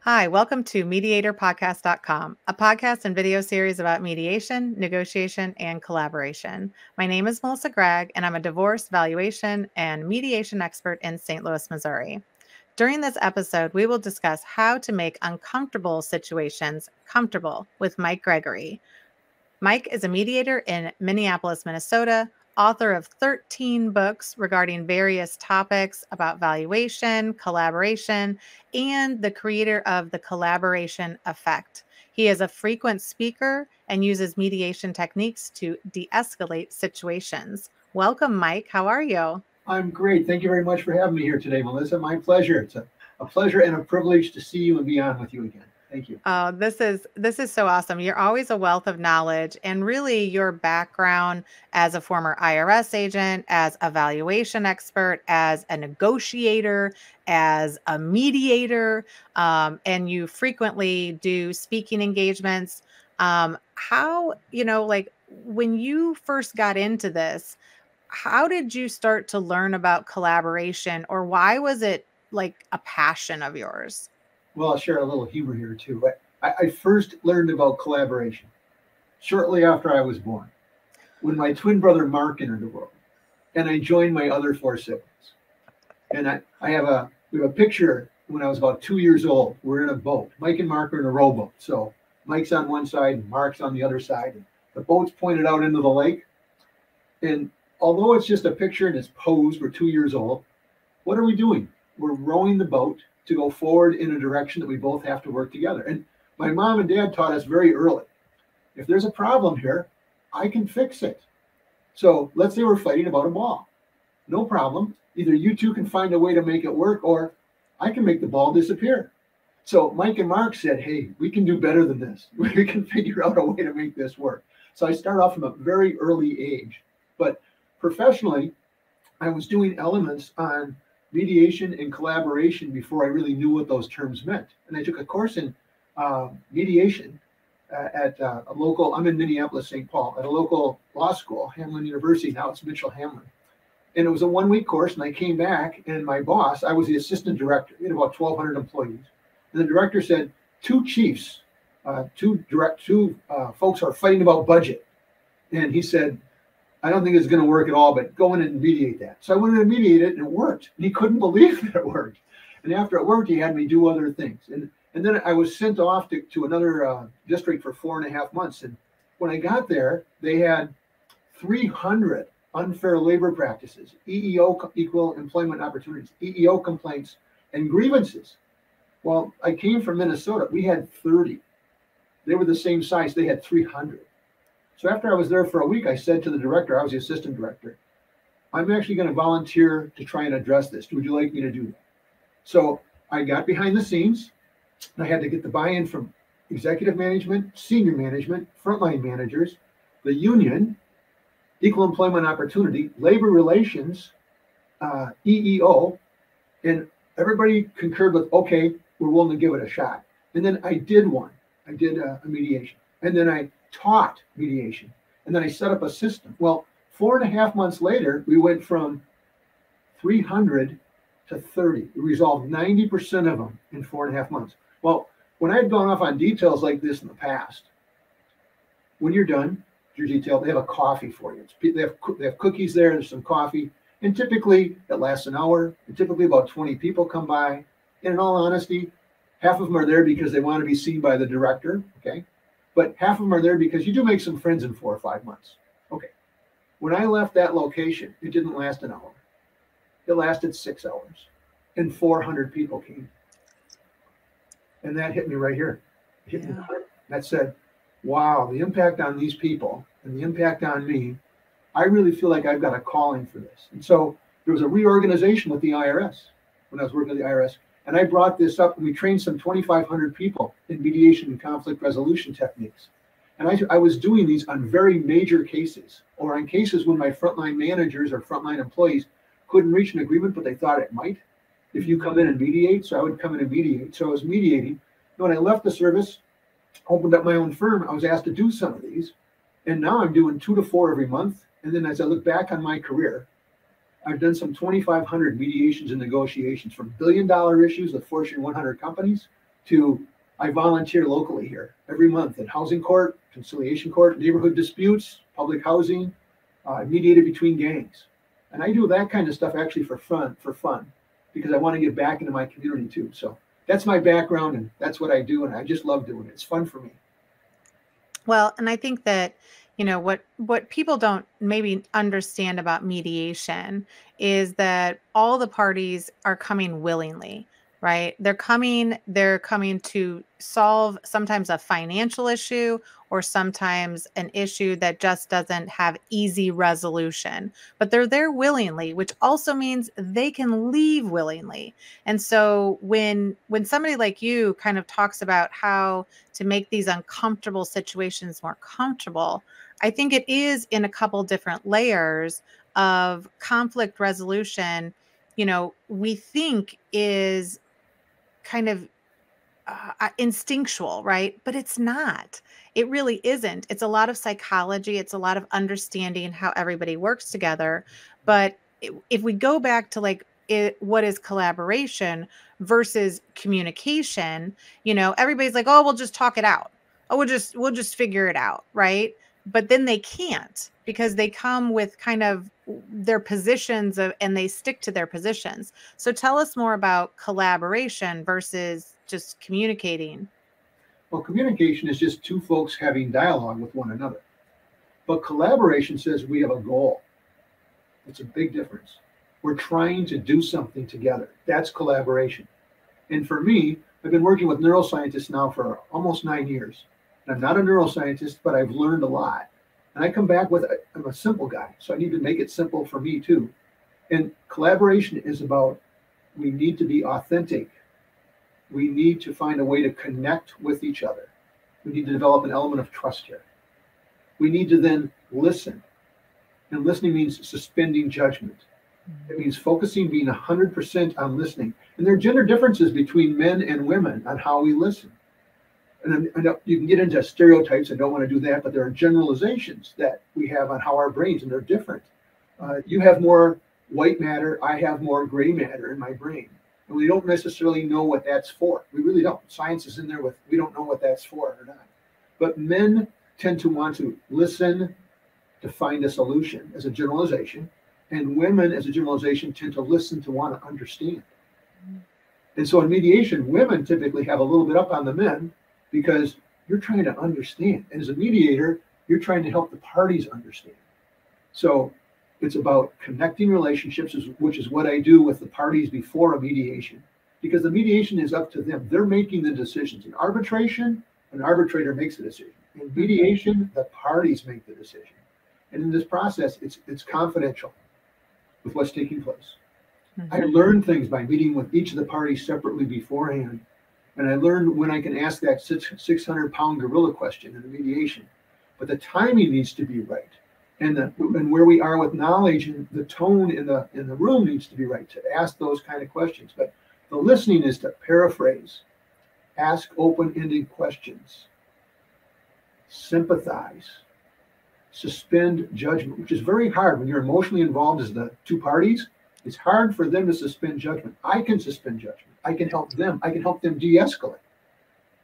Hi, welcome to MediatorPodcast.com, a podcast and video series about mediation, negotiation, and collaboration. My name is Melissa Gragg, and I'm a divorce, valuation, and mediation expert in St. Louis, Missouri. During this episode, we will discuss how to make uncomfortable situations comfortable with Mike Gregory. Mike is a mediator in Minneapolis, Minnesota, author of 13 books regarding various topics about valuation, collaboration, and the creator of the collaboration effect. He is a frequent speaker and uses mediation techniques to de-escalate situations. Welcome, Mike. How are you? I'm great. Thank you very much for having me here today, Melissa. My pleasure. It's a pleasure and a privilege to see you and be on with you again. Thank you. Oh, this is so awesome. You're always a wealth of knowledge, and really your background as a former IRS agent, as a valuation expert, as a negotiator, as a mediator, and you frequently do speaking engagements. How, like when you first got into this, how did you start to learn about collaboration, or why was it like a passion of yours? Well, I'll share a little humor here too. I first learned about collaboration shortly after I was born, when my twin brother Mark entered the world, and I joined my other four siblings. And we have a picture when I was about 2 years old. We're in a boat. Mike and Mark are in a rowboat. So Mike's on one side, and Mark's on the other side. And the boat's pointed out into the lake. And although it's just a picture and it's posed, we're 2 years old. What are we doing? We're rowing the boat to go forward in a direction that we both have to work together. And my mom and dad taught us very early, if there's a problem here, I can fix it. So let's say we're fighting about a ball. No problem. Either you two can find a way to make it work, or I can make the ball disappear. So Mike and Mark said, hey, we can do better than this. We can figure out a way to make this work. So I started off from a very early age. But professionally, I was doing elements on mediation and collaboration before I really knew what those terms meant. And I took a course in mediation at a local, I'm in Minneapolis, St. Paul, at a local law school, Hamline University. Now it's Mitchell Hamline. And it was a 1-week course, and I came back, and my boss, I was the assistant director. We had about 1,200 employees. And the director said, two chiefs, two folks are fighting about budget. And he said, I don't think it's going to work at all, but go in and mediate that. So I went in and mediated it, and it worked. And he couldn't believe that it worked. And after it worked, he had me do other things. And then I was sent off to another district for 4.5 months. And when I got there, they had 300 unfair labor practices, EEO, equal employment opportunities, EEO complaints, and grievances. Well, I came from Minnesota. We had 30. They were the same size. They had 300. So after I was there for a week, I said to the director, I was the assistant director, I'm actually going to volunteer to try and address this. Would you like me to do that? So I got behind the scenes, and I had to get the buy-in from executive management, senior management, frontline managers, the union, equal employment opportunity, labor relations, EEO, and everybody concurred with, okay, we're willing to give it a shot. And then I did one. I did a mediation. And then I taught mediation. And then I set up a system. Well, 4.5 months later, we went from 300 to 30. We resolved 90% of them in 4.5 months. Well, when I had gone off on details like this in the past, when you're done, your detail, they have a coffee for you. They have cookies there, there's some coffee. And typically it lasts an hour. And typically about 20 people come by. And in all honesty, half of them are there because they want to be seen by the director. Okay. But half of them are there because you do make some friends in 4 or 5 months. Okay. When I left that location, it didn't last an hour. It lasted 6 hours. And 400 people came. And that hit me right here. It hit me hard. That said, wow, the impact on these people and the impact on me, I really feel like I've got a calling for this. And so there was a reorganization with the IRS when I was working at the IRS. And I brought this up, and we trained some 2,500 people in mediation and conflict resolution techniques. And I was doing these on very major cases, or on cases when my frontline managers or frontline employees couldn't reach an agreement, but they thought it might. If you come in and mediate, so I would come in and mediate. So I was mediating. When I left the service, opened up my own firm, I was asked to do some of these. And now I'm doing 2 to 4 every month. And then as I look back on my career, I've done some 2,500 mediations and negotiations, from billion-dollar issues with Fortune 100 companies to I volunteer locally here every month in housing court, conciliation court, neighborhood disputes, public housing, mediated between gangs. And I do that kind of stuff actually for fun, because I want to get back into my community too. So that's my background, and that's what I do, and I just love doing it. It's fun for me. Well, and I think that, what people don't maybe understand about mediation is that all the parties are coming willingly, right? They're coming to solve sometimes a financial issue or sometimes an issue that just doesn't have easy resolution, but they're there willingly, which also means they can leave willingly. And so when somebody like you kind of talks about how to make these uncomfortable situations more comfortable, I think it is in a couple different layers of conflict resolution. We think is kind of instinctual, right? But it's not. It really isn't. It's a lot of psychology. It's a lot of understanding how everybody works together. But if we go back to what is collaboration versus communication, everybody's like, oh, we'll just talk it out. Oh, we'll just figure it out, right? But then they can't, because they come with kind of their positions and they stick to their positions. So tell us more about collaboration versus just communicating. Well, communication is just two folks having dialogue with one another. But collaboration says we have a goal. It's a big difference. We're trying to do something together. That's collaboration. And for me, I've been working with neuroscientists now for almost 9 years. And I'm not a neuroscientist, but I've learned a lot. And I come back with, I'm a simple guy, so I need to make it simple for me too. And collaboration is about, we need to be authentic. We need to find a way to connect with each other. We need to develop an element of trust here. We need to then listen. And listening means suspending judgment. It means focusing, being 100% on listening. And there are gender differences between men and women on how we listen. And I know you can get into stereotypes. I don't want to do that, but there are generalizations that we have on how our brains, and they're different. You have more white matter. I have more gray matter in my brain. And we don't necessarily know what that's for. We really don't. Science is in there with, we don't know what that's for or not. But men tend to want to listen to find a solution as a generalization. And women, as a generalization, tend to listen to want to understand. And so in mediation, women typically have a little bit up on the men because you're trying to understand. And as a mediator, you're trying to help the parties understand. So it's about connecting relationships, which is what I do with the parties before a mediation, because the mediation is up to them. They're making the decisions. In arbitration, an arbitrator makes the decision. In mediation, the parties make the decision. And in this process, it's confidential with what's taking place. Mm-hmm. I learned things by meeting with each of the parties separately beforehand. And I learned when I can ask that 600-pound gorilla question in a mediation. But the timing needs to be right. And where we are with knowledge, and the tone in the room needs to be right to ask those kind of questions. But the listening is to paraphrase, ask open-ended questions, sympathize, suspend judgment, which is very hard when you're emotionally involved as the two parties. It's hard for them to suspend judgment. I can suspend judgment. I can help them. I can help them de-escalate.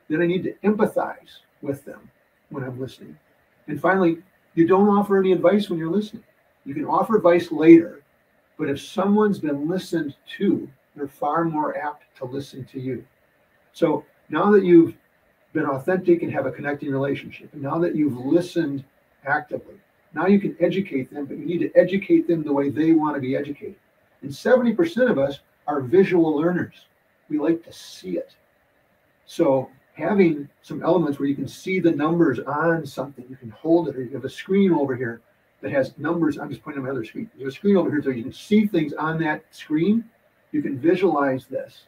Then I need to empathize with them when I'm listening. And finally, you don't offer any advice when you're listening. You can offer advice later, but if someone's been listened to, they're far more apt to listen to you. So now that you've been authentic and have a connecting relationship, and now that you've listened actively, now you can educate them, but you need to educate them the way they want to be educated. And 70% of us are visual learners. We like to see it. So having some elements where you can see the numbers on something, you can hold it, or you have a screen over here that has numbers. I'm just pointing at my other screen. You have a screen over here so you can see things on that screen. You can visualize this.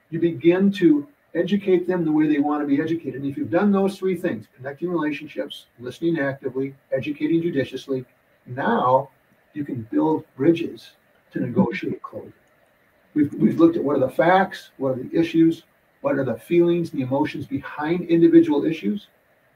You begin to educate them the way they want to be educated. And if you've done those three things, connecting relationships, listening actively, educating judiciously, now you can build bridges to negotiate closure. We've looked at what are the facts, what are the issues, what are the feelings, the emotions behind individual issues.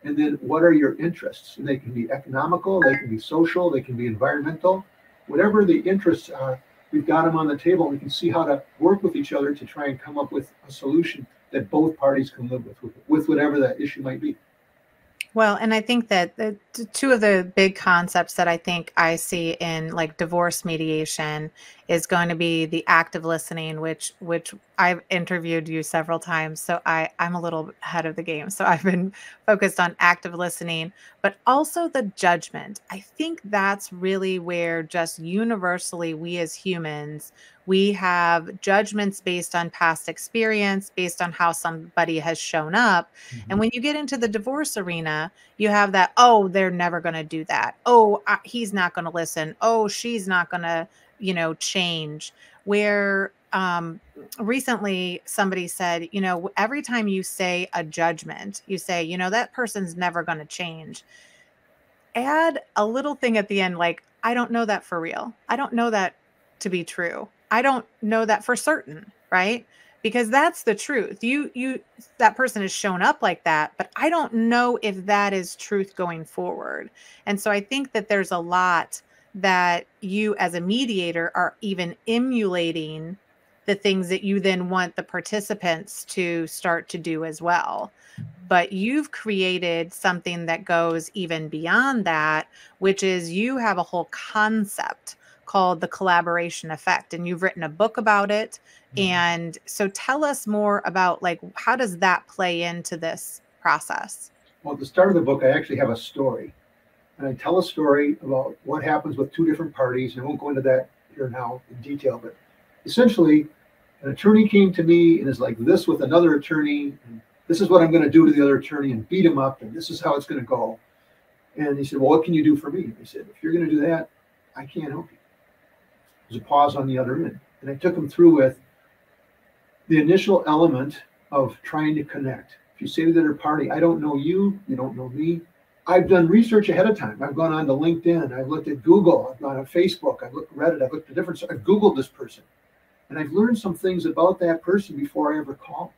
And then what are your interests? And they can be economical, they can be social, they can be environmental. Whatever the interests are, we've got them on the table. We can see how to work with each other to try and come up with a solution that both parties can live with whatever that issue might be. Well, and I think that the two of the big concepts that I think I see in like divorce mediation is going to be the active listening, which I've interviewed you several times, so I'm a little ahead of the game. So I've been focused on active listening, but also the judgment. I think that's really where just universally we as humans, we have judgments based on past experience, based on how somebody has shown up. And when you get into the divorce arena, you have that, oh, they're never going to do that. Oh, he's not going to listen. Oh, she's not going to, change. Where recently somebody said, every time you say a judgment, you say, that person's never going to change. Add a little thing at the end, like, I don't know that for real. I don't know that to be true. I don't know that for certain, right? Because that's the truth. That person has shown up like that, but I don't know if that is truth going forward. And so I think that there's a lot that you as a mediator are even emulating the things that you then want the participants to start to do as well. But you've created something that goes even beyond that, which is you have a whole concept called the collaboration effect, and you've written a book about it. And so tell us more about, like, how does that play into this process? Well, at the start of the book, I actually have a story. And I tell a story about what happens with two different parties. And I won't go into that here now in detail, but essentially, an attorney came to me and is like this with another attorney. And this is what I'm going to do to the other attorney and beat him up. And this is how it's going to go. And he said, well, what can you do for me? And I said, if you're going to do that, I can't help you. There's a pause on the other end. And I took him through with the initial element of trying to connect. If you say to the other party, I don't know you, you don't know me. I've done research ahead of time. I've gone on to LinkedIn. I've looked at Google. I've gone on Facebook. I've looked at Reddit. I've looked at different. I've Googled this person. And I've learned some things about that person before I ever call.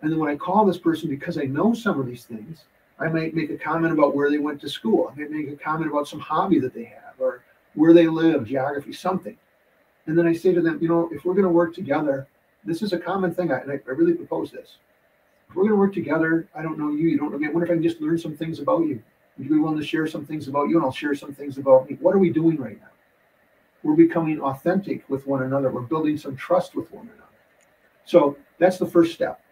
And then when I call this person, because I know some of these things, I might make a comment about where they went to school. I might make a comment about some hobby that they have or where they live, geography, something. And then I say to them, if we're going to work together, this is a common thing. I really propose this. If we're going to work together, I don't know you, you don't know me. I wonder if I can just learn some things about you. Would you be willing to share some things about you? And I'll share some things about me. What are we doing right now? We're becoming authentic with one another. We're building some trust with one another. So that's the first step.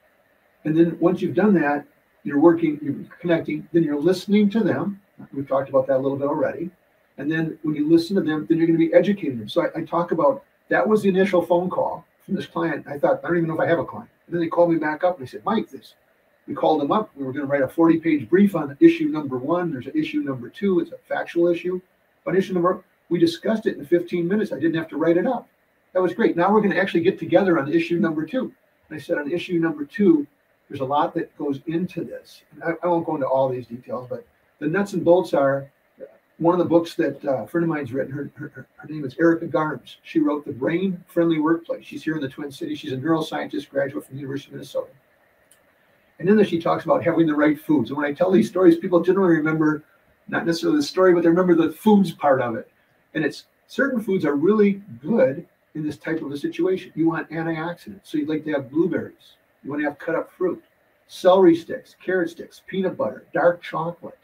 And then once you've done that, you're working, you're connecting, then you're listening to them. We've talked about that a little bit already. And then when you listen to them, then you're going to be educating them. So I talk about, that was the initial phone call from this client. I thought, I don't even know if I have a client. And then they called me back up and they said, Mike, we called them up. We were going to write a 40-page brief on issue number 1. There's an issue number 2. It's a factual issue. But issue number, we discussed it in 15 minutes. I didn't have to write it up. That was great. Now we're going to actually get together on issue number 2. And I said, on issue number 2, there's a lot that goes into this. And I won't go into all these details, but the nuts and bolts are, one of the books that a friend of mine's written, her name is Erica Garms. She wrote The Brain-Friendly Workplace. She's here in the Twin Cities. She's a neuroscientist graduate from the University of Minnesota. And in there she talks about having the right foods. And when I tell these stories, people generally remember not necessarily the story, but they remember the foods part of it. And it's certain foods are really good in this type of a situation. You want antioxidants. So you'd like to have blueberries. You want to have cut up fruit, celery sticks, carrot sticks, peanut butter, dark chocolate.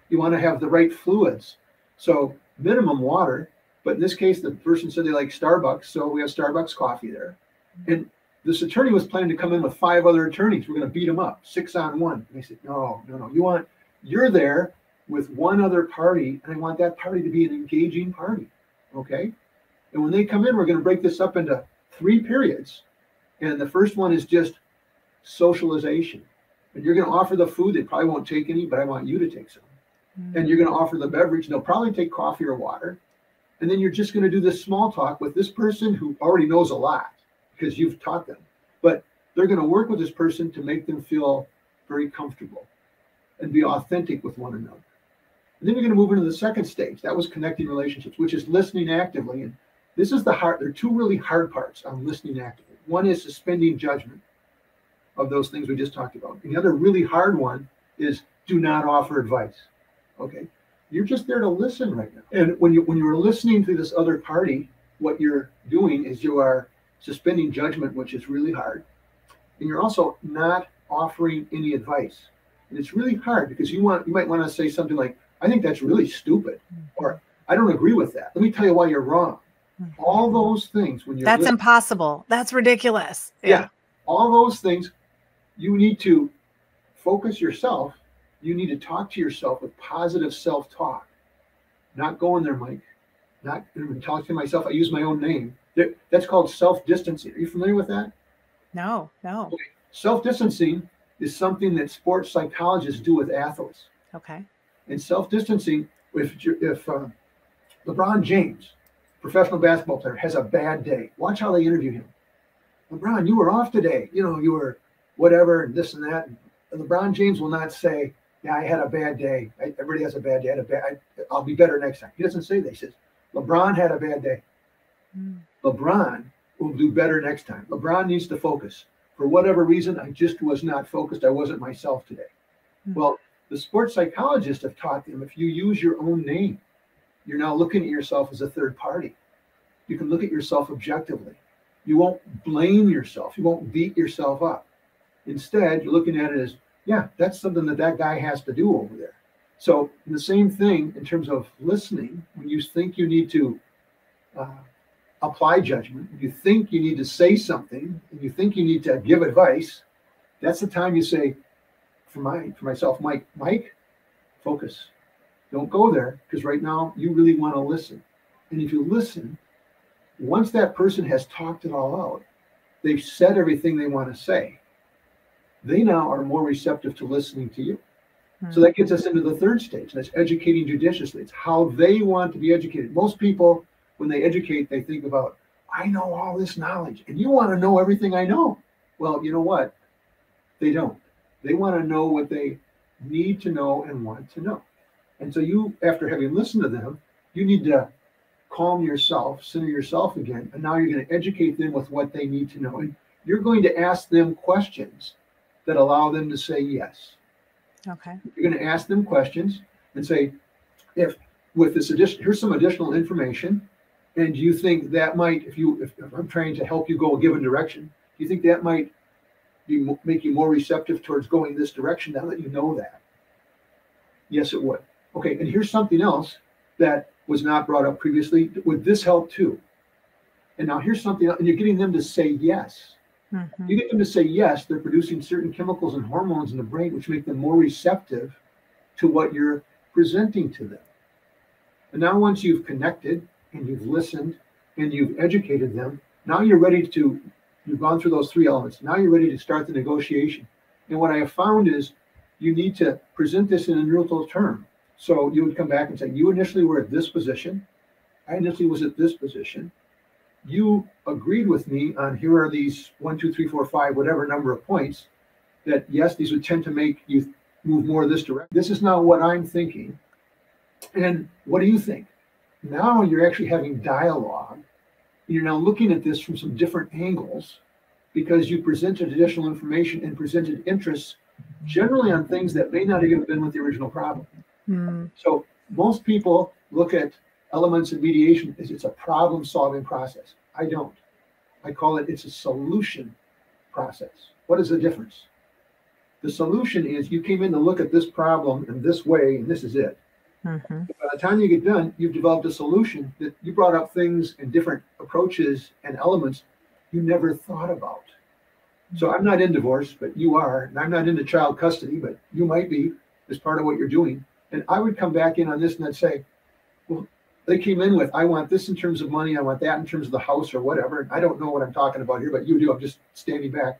You want to have the right fluids. So minimum water, but in this case, the person said they like Starbucks, so we have Starbucks coffee there. And this attorney was planning to come in with 5 other attorneys. We're going to beat them up, 6 on 1. And they said, no. You're there with one other party, and I want that party to be an engaging party, okay? And when they come in, we're going to break this up into 3 periods. And the first one is just socialization. And you're going to offer the food. They probably won't take any, but I want you to take some. And you're going to offer the beverage. They'll probably take coffee or water. And then you're just going to do this small talk with this person who already knows a lot because you've taught them. But they're going to work with this person to make them feel very comfortable and be authentic with one another. And then you're going to move into the second stage. That was connecting relationships, which is listening actively. And this is the hard, there are 2 really hard parts on listening actively. One is suspending judgment of those things we just talked about. And the other really hard one is do not offer advice. Okay, you're just there to listen right now. And when you are listening to this other party, what you're doing is you are suspending judgment, which is really hard, and you're also not offering any advice. And it's really hard because you might want to say something like, "I think that's really stupid," or "I don't agree with that. Let me tell you why you're wrong." All those things when you're That's impossible. That's ridiculous. Yeah. All those things, you need to focus yourself. You need to talk to yourself with positive self-talk. Not going there, Mike. Not talking to myself. I use my own name. That's called self-distancing. Are you familiar with that? No. Okay. Self-distancing is something that sports psychologists do with athletes. Okay. And self-distancing, if LeBron James, professional basketball player, has a bad day, watch how they interview him. LeBron, you were off today. You were whatever, and this and that. And LeBron James will not say, "Yeah, I had a bad day. Everybody has a bad day. I'll be better next time." He doesn't say that. He says, "LeBron had a bad day. LeBron will do better next time. LeBron needs to focus. For whatever reason, I just was not focused. I wasn't myself today." Well, the sports psychologists have taught them if you use your own name, you're now looking at yourself as a third party. You can look at yourself objectively. You won't blame yourself. You won't beat yourself up. Instead, you're looking at it as, yeah, that's something that guy has to do over there. So the same thing in terms of listening, when you think you need to apply judgment, when you think you need to say something, and you think you need to give advice, that's the time you say, for myself, Mike, focus. Don't go there, because right now you really want to listen. And if you listen, once that person has talked it all out, they've said everything they want to say, they now are more receptive to listening to you. So that gets us into the third stage. That's educating judiciously. It's how they want to be educated. Most people, when they educate, they think about, I know all this knowledge, and you want to know everything I know. Well, you know what? They don't. They want to know what they need to know and want to know. And so you, after having listened to them, you need to calm yourself, center yourself again, and now you're going to educate them with what they need to know. And you're going to ask them questions that allow them to say yes. Okay. You're going to ask them questions and say, if with this addition, here's some additional information, and do you think that might, if I'm trying to help you go a given direction, do you think that might make you more receptive towards going this direction now that you know that? Yes, it would. Okay, and here's something else that was not brought up previously. Would this help too? And now here's something else, and you're getting them to say yes. You get them to say yes, they're producing certain chemicals and hormones in the brain which make them more receptive to what you're presenting to them. And now once you've connected and you've listened and you've educated them, now you're ready to, you've gone through those three elements. Now you're ready to start the negotiation. And what I have found is you need to present this in a neutral term. So you would come back and say, you initially were at this position. I initially was at this position. You agreed with me on here are these 1, 2, 3, 4, 5, whatever number of points that, yes, these would tend to make you move more this direction. This is now what I'm thinking. And what do you think? Now you're actually having dialogue. You're now looking at this from some different angles because you presented additional information and presented interests generally on things that may not have been with the original problem. So most people look at elements of mediation as it's a problem-solving process. I don't. I call it's a solution process. What is the difference? The solution is you came in to look at this problem in this way, and this is it. By the time you get done, you've developed a solution that you brought up things and different approaches and elements you never thought about. So I'm not in divorce, but you are. And I'm not into child custody, but you might be as part of what you're doing. And I would come back in on this and I'd say, well, they came in with, I want this in terms of money, I want that in terms of the house or whatever. And I don't know what I'm talking about here, but you do. I'm just standing back.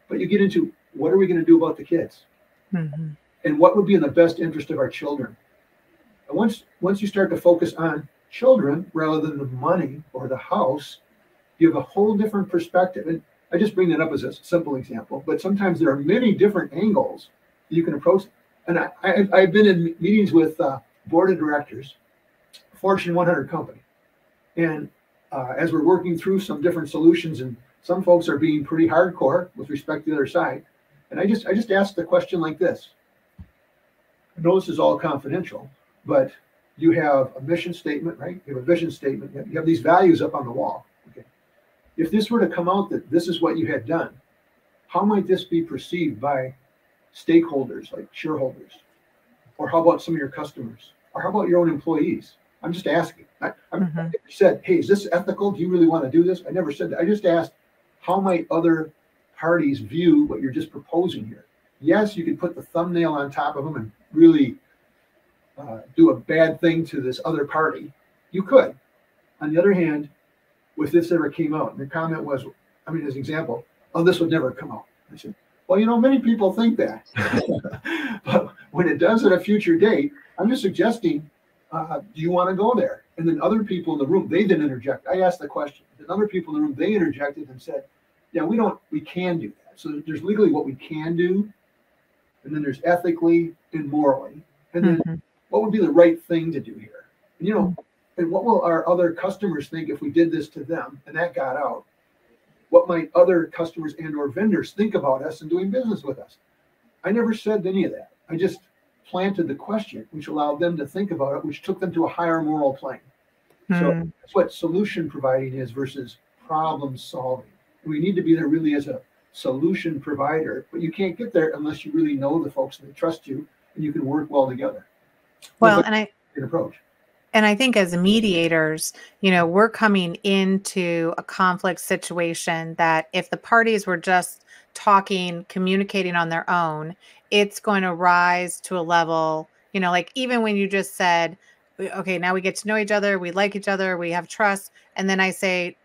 But you get into, what are we going to do about the kids? And what would be in the best interest of our children? And once you start to focus on children rather than the money or the house, you have a whole different perspective. And I just bring that up as a simple example, but sometimes there are many different angles that you can approach. And I've been in meetings with board of directors, Fortune 100 company. And as we're working through some different solutions, and some folks are being pretty hardcore with respect to the other side. And I just asked the question like this. I know this is all confidential, but you have a mission statement, right? You have a vision statement. You have these values up on the wall. Okay. If this were to come out that this is what you had done, how might this be perceived by stakeholders like shareholders? Or how about some of your customers? Or how about your own employees? I'm just asking. I never said, hey, is this ethical? Do you really want to do this? I never said that. I just asked, how might other parties view what you're just proposing here? Yes, you could put the thumbnail on top of them and really do a bad thing to this other party. You could. On the other hand, if this ever came out, and the comment was, as an example, oh, this would never come out. I said, well, many people think that. But when it does at a future date, I'm just suggesting, do you want to go there? And then other people in the room, they didn't interject. I asked the question. Then other people in the room, they interjected and said, yeah, we can do that. So there's legally what we can do, and then there's ethically and morally. And then what would be the right thing to do here? And, and what will our other customers think if we did this to them and that got out? What might other customers and or vendors think about us and doing business with us? I never said any of that. I just planted the question, which allowed them to think about it, which took them to a higher moral plane. So that's what solution providing is versus problem solving. We need to be there really as a solution provider, but you can't get there unless you really know the folks and they trust you and you can work well together. Well, an approach. And I think as mediators, we're coming into a conflict situation that if the parties were just talking, communicating on their own, it's going to rise to a level, like even when you just said, okay, now we get to know each other, we like each other, we have trust. And then I say,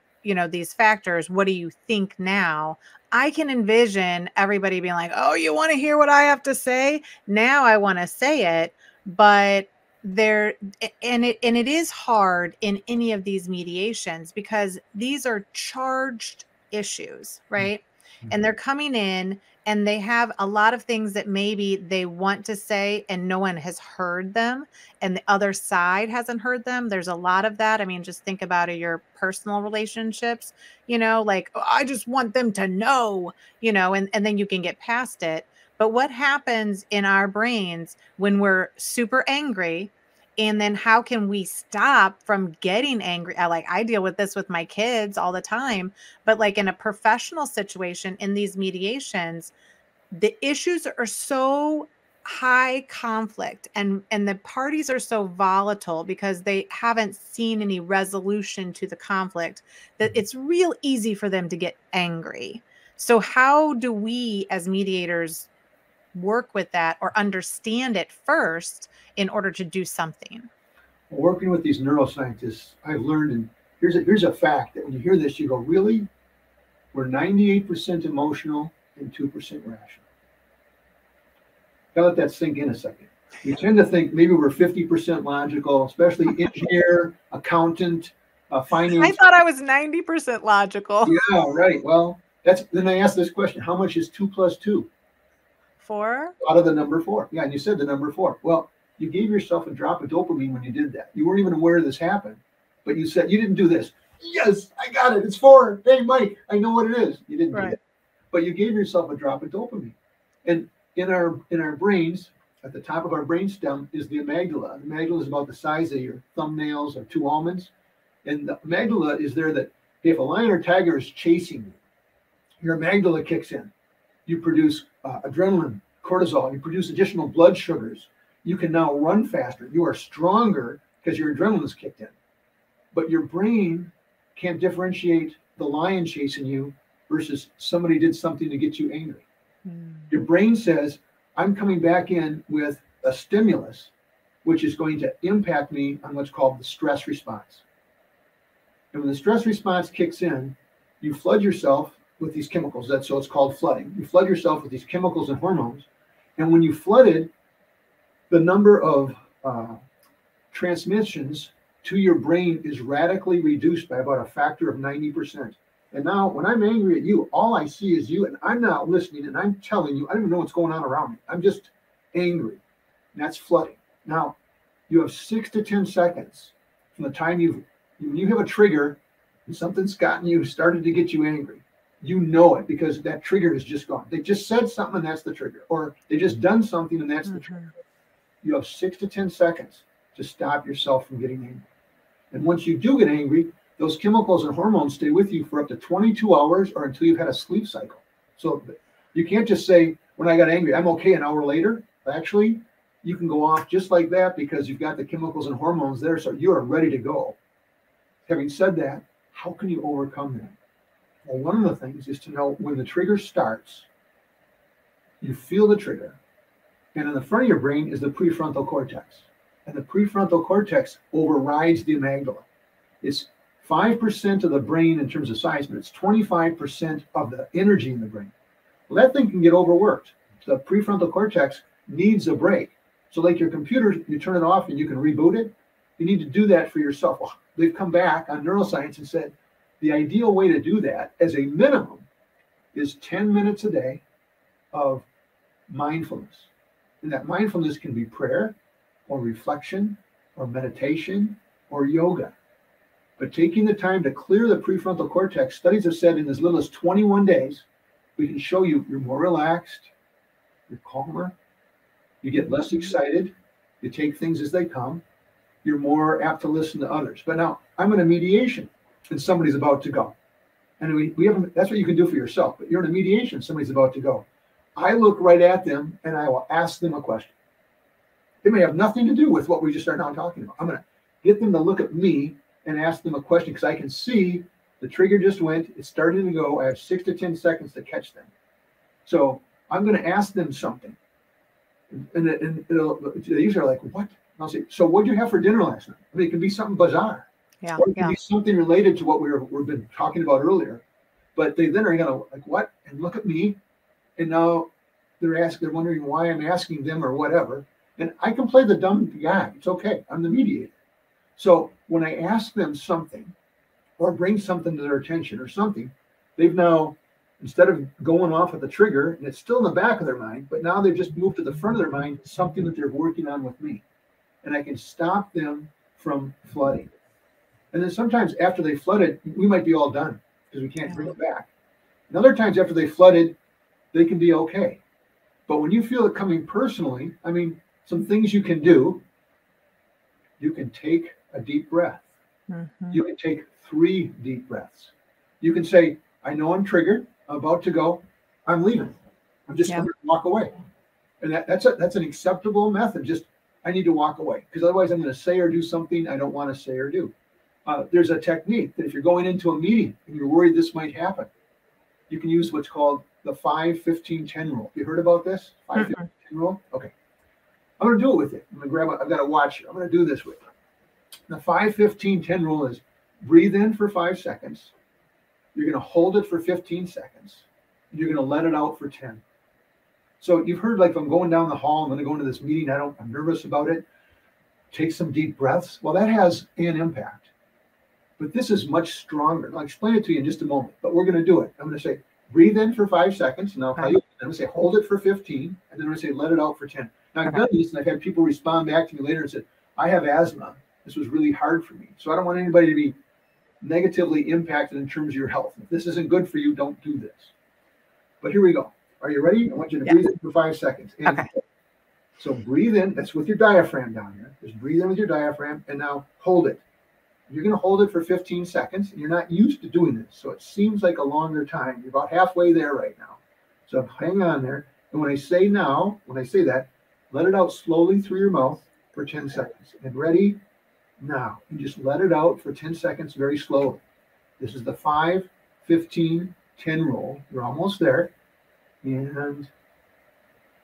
these factors, what do you think now? I can envision everybody being like, oh, you want to hear what I have to say? Now I want to say it, but it is hard in any of these mediations because these are charged issues, right? And they're coming in and they have a lot of things that maybe they want to say and no one has heard them and the other side hasn't heard them. There's a lot of that. Just think about your personal relationships, like, oh, I just want them to know, and then you can get past it. But what happens in our brains when we're super angry? And then how can we stop from getting angry? I deal with this with my kids all the time, but like in a professional situation in these mediations, the issues are so high conflict and the parties are so volatile because they haven't seen any resolution to the conflict that it's real easy for them to get angry. So how do we as mediators work with that or understand it first in order to do something? Working with these neuroscientists, I've learned, and here's a fact that when you hear this, you go, really? We're 98% emotional and 2% rational. Gotta let that sink in a second. We tend to think maybe we're 50% logical, especially engineer, accountant, finance. I thought I was 90% logical. Yeah, right. Well, then I asked this question: how much is 2 + 2? 4. Out of the number 4. Yeah, and you said the number 4. Well, you gave yourself a drop of dopamine when you did that. You weren't even aware this happened, but you said you didn't do this. Yes, I got it. It's 4. Hey, Mike, I know what it is. You didn't do that, but you gave yourself a drop of dopamine. And in our brains, at the top of our brainstem is the amygdala. The amygdala is about the size of your thumbnails or 2 almonds, and the amygdala is there that if a lion or tiger is chasing you, your amygdala kicks in. You produce adrenaline, cortisol. You produce additional blood sugars. You can now run faster. You are stronger because your adrenaline is kicked in. But your brain can't differentiate the lion chasing you versus somebody did something to get you angry. Your brain says, I'm coming back in with a stimulus, which is going to impact me on what's called the stress response. And when the stress response kicks in, you flood yourself with these chemicals. So it's called flooding. You flood yourself with these chemicals and hormones. And when you flooded, the number of transmissions to your brain is radically reduced by about a factor of 90%. And now when I'm angry at you, all I see is you, and I'm not listening, and I'm telling you, I don't even know what's going on around me. I'm just angry. And that's flooding. Now, you have 6 to 10 seconds from the time you have a trigger and something's gotten you, started to get you angry. You know it because that trigger is just gone. They just said something and that's the trigger. Or they just done something and that's the trigger. you have 6 to 10 seconds to stop yourself from getting angry. And once you do get angry, those chemicals and hormones stay with you for up to 22 hours or until you've had a sleep cycle. So you can't just say, when I got angry, I'm okay an hour later. Actually, you can go off just like that because you've got the chemicals and hormones there, so you are ready to go. Having said that, how can you overcome that? Well, one of the things is to know when the trigger starts, you feel the trigger, and in the front of your brain is the prefrontal cortex. And the prefrontal cortex overrides the amygdala. It's 5% of the brain in terms of size, but it's 25% of the energy in the brain. Well, that thing can get overworked. The prefrontal cortex needs a break. So like your computer, you turn it off and you can reboot it. You need to do that for yourself. Well, they've come back on neuroscience and said the ideal way to do that as a minimum is 10 minutes a day of mindfulness. And that mindfulness can be prayer or reflection or meditation or yoga. But taking the time to clear the prefrontal cortex, studies have said in as little as 21 days, we can show you're more relaxed, you're calmer, you get less excited, you take things as they come, you're more apt to listen to others. But now I'm in a mediation and somebody's about to go. And we haven't, that's what you can do for yourself, but you're in a mediation, somebody's about to go. I look right at them and I will ask them a question. It may have nothing to do with what we just started now talking about. I'm going to get them to look at me and ask them a question because I can see the trigger just went, it's starting to go. I have 6 to 10 seconds to catch them. So I'm going to ask them something. And they usually are like, what? And I'll say, so what'd you have for dinner last night? I mean, it can be something bizarre. Yeah, or it can be something related to what we've been talking about earlier. But they then are going to like, what? And look at me. And now they're wondering why I'm asking them or whatever. And I can play the dumb guy. It's okay. I'm the mediator. So when I ask them something or bring something to their attention or something, they've now, instead of going off at the trigger, and it's still in the back of their mind, but now they've just moved to the front of their mind, something that they're working on with me. And I can stop them from flooding. And then sometimes after they flooded, we might be all done because we can't bring it back. And other times after they flooded, they can be okay. But when you feel it coming personally, I mean, some things you can do, you can take a deep breath. Mm-hmm. You can take 3 deep breaths. You can say, I know I'm triggered. I'm about to go. I'm leaving. I'm just going to walk away. And that's an acceptable method. Just, I need to walk away because otherwise I'm going to say or do something I don't want to say or do. There's a technique that if you're going into a meeting and you're worried this might happen, you can use what's called the 5-15-10 rule. You heard about this? 5-15-10 rule? Okay. I'm going to do it with you. I'm going to I've got a watch. I'm going to do this with you. The 5-15-10 rule is breathe in for 5 seconds. You're going to hold it for 15 seconds. And you're going to let it out for 10. So you've heard, like, if I'm going down the hall, I'm going to go into this meeting, I'm nervous about it. Take some deep breaths. Well, that has an impact. But this is much stronger. I'll explain it to you in just a moment, but we're going to do it. I'm going to say, breathe in for 5 seconds. And I'll tell you, I'm going to say, hold it for 15. And then I'm going to say, let it out for 10. Now, I've done this, and I've had people respond back to me later and said, I have asthma. This was really hard for me. So I don't want anybody to be negatively impacted in terms of your health. If this isn't good for you, don't do this. But here we go. Are you ready? I want you to breathe in for 5 seconds. And so breathe in. That's with your diaphragm down here. Just breathe in with your diaphragm, and now hold it. You're going to hold it for 15 seconds. And you're not used to doing this, so it seems like a longer time. You're about halfway there right now. So hang on there. And when I say that, let it out slowly through your mouth for 10 seconds. And ready? Now. You just let it out for 10 seconds very slowly. This is the 5-15-10 rule. You're almost there. And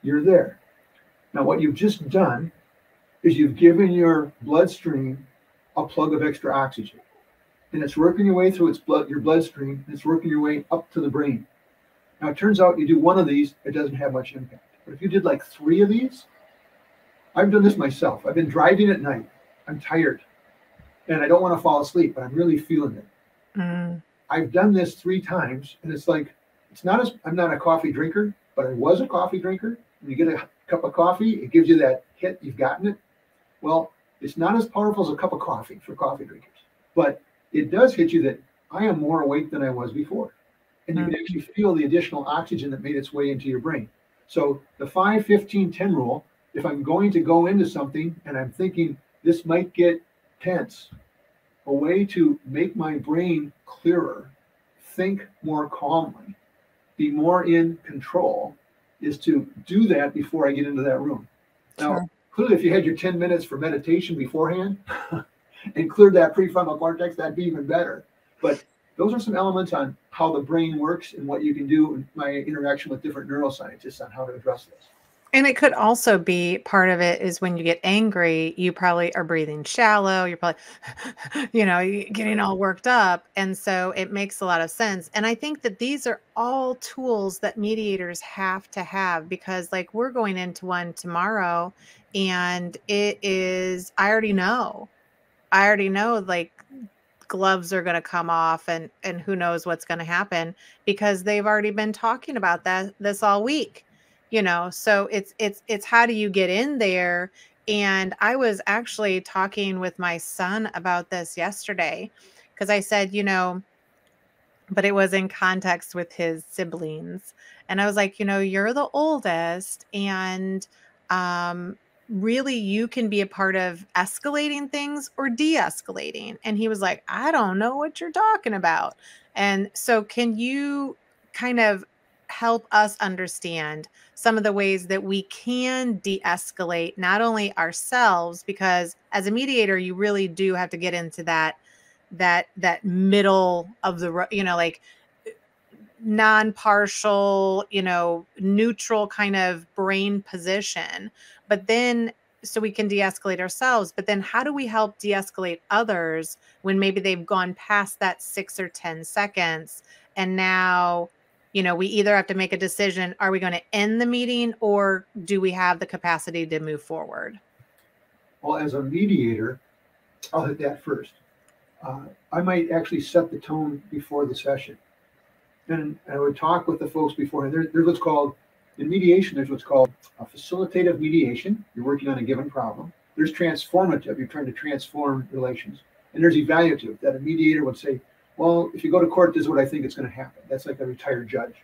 you're there. Now, what you've just done is you've given your bloodstream a plug of extra oxygen. And it's working your way through your bloodstream, and it's working your way up to the brain. Now, it turns out you do one of these, it doesn't have much impact. But if you did like 3 of these, I've done this myself. I've been driving at night. I'm tired. And I don't want to fall asleep, but I'm really feeling it. I've done this 3 times, and it's like, I'm not a coffee drinker, but I was a coffee drinker. When you get a cup of coffee, it gives you that hit, you've gotten it. Well, it's not as powerful as a cup of coffee for coffee drinkers, but it does hit you that I am more awake than I was before. And you can actually feel the additional oxygen that made its way into your brain. So the 5-15-10 rule, if I'm going to go into something and I'm thinking this might get tense, a way to make my brain clearer, think more calmly, be more in control, is to do that before I get into that room. Now, Sure. clearly, if you had your 10 minutes for meditation beforehand and cleared that prefrontal cortex, that'd be even better. But those are some elements on how the brain works and what you can do in my interaction with different neuroscientists on how to address this. And it could also be part of it is when you get angry, you probably are breathing shallow. You're probably, getting all worked up. And so it makes a lot of sense. And I think that these are all tools that mediators have to have because, like, we're going into one tomorrow and I already know, like, gloves are going to come off and who knows what's going to happen because they've already been talking about this all week. So it's how do you get in there? And I was actually talking with my son about this yesterday because I said, but it was in context with his siblings. And I was like, you're the oldest and really you can be a part of escalating things or de-escalating. And he was like, I don't know what you're talking about. And so can you kind of help us understand some of the ways that we can de-escalate not only ourselves, because as a mediator, you really do have to get into that middle of the like non-partial, neutral kind of brain position. But then so we can de-escalate ourselves, but then how do we help de-escalate others when maybe they've gone past that 6 or 10 seconds and now we either have to make a decision, are we going to end the meeting or do we have the capacity to move forward? Well, as a mediator, I'll hit that first. I might actually set the tone before the session. And I would talk with the folks beforehand. There's what's called, in mediation, there's what's called a facilitative mediation. You're working on a given problem. There's transformative. You're trying to transform relations. And there's evaluative, that a mediator would say, well, if you go to court, this is what I think is going to happen. That's like a retired judge.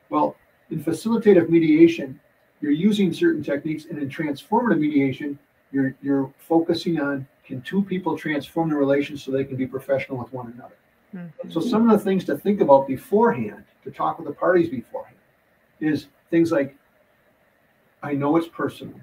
Well, in facilitative mediation, you're using certain techniques. And in transformative mediation, you're focusing on, can two people transform the relations so they can be professional with one another? Mm-hmm. So some of the things to think about beforehand, to talk with the parties beforehand, is things like, I know it's personal,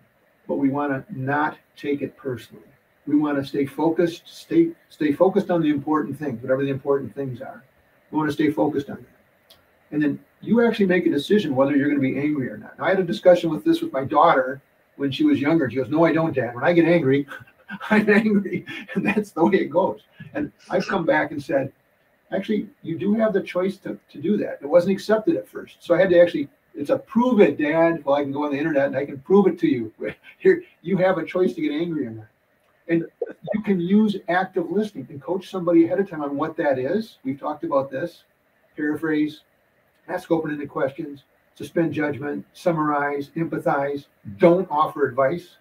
but we want to not take it personally. We want to stay focused, stay focused on the important things, whatever the important things are. We want to stay focused on that. And then you actually make a decision whether you're going to be angry or not. Now, I had a discussion with this with my daughter when she was younger. She goes, no, I don't, Dad. When I get angry, I'm angry. And that's the way it goes. And I've come back and said, actually, you do have the choice to do that. It wasn't accepted at first. So I had to actually, it's a prove it, Dad. Well, I can go on the internet and I can prove it to you. Here, you have a choice to get angry or not. And you can use active listening and coach somebody ahead of time on what that is. We've talked about this. Paraphrase, ask open-ended questions, suspend judgment, summarize, empathize, don't offer advice.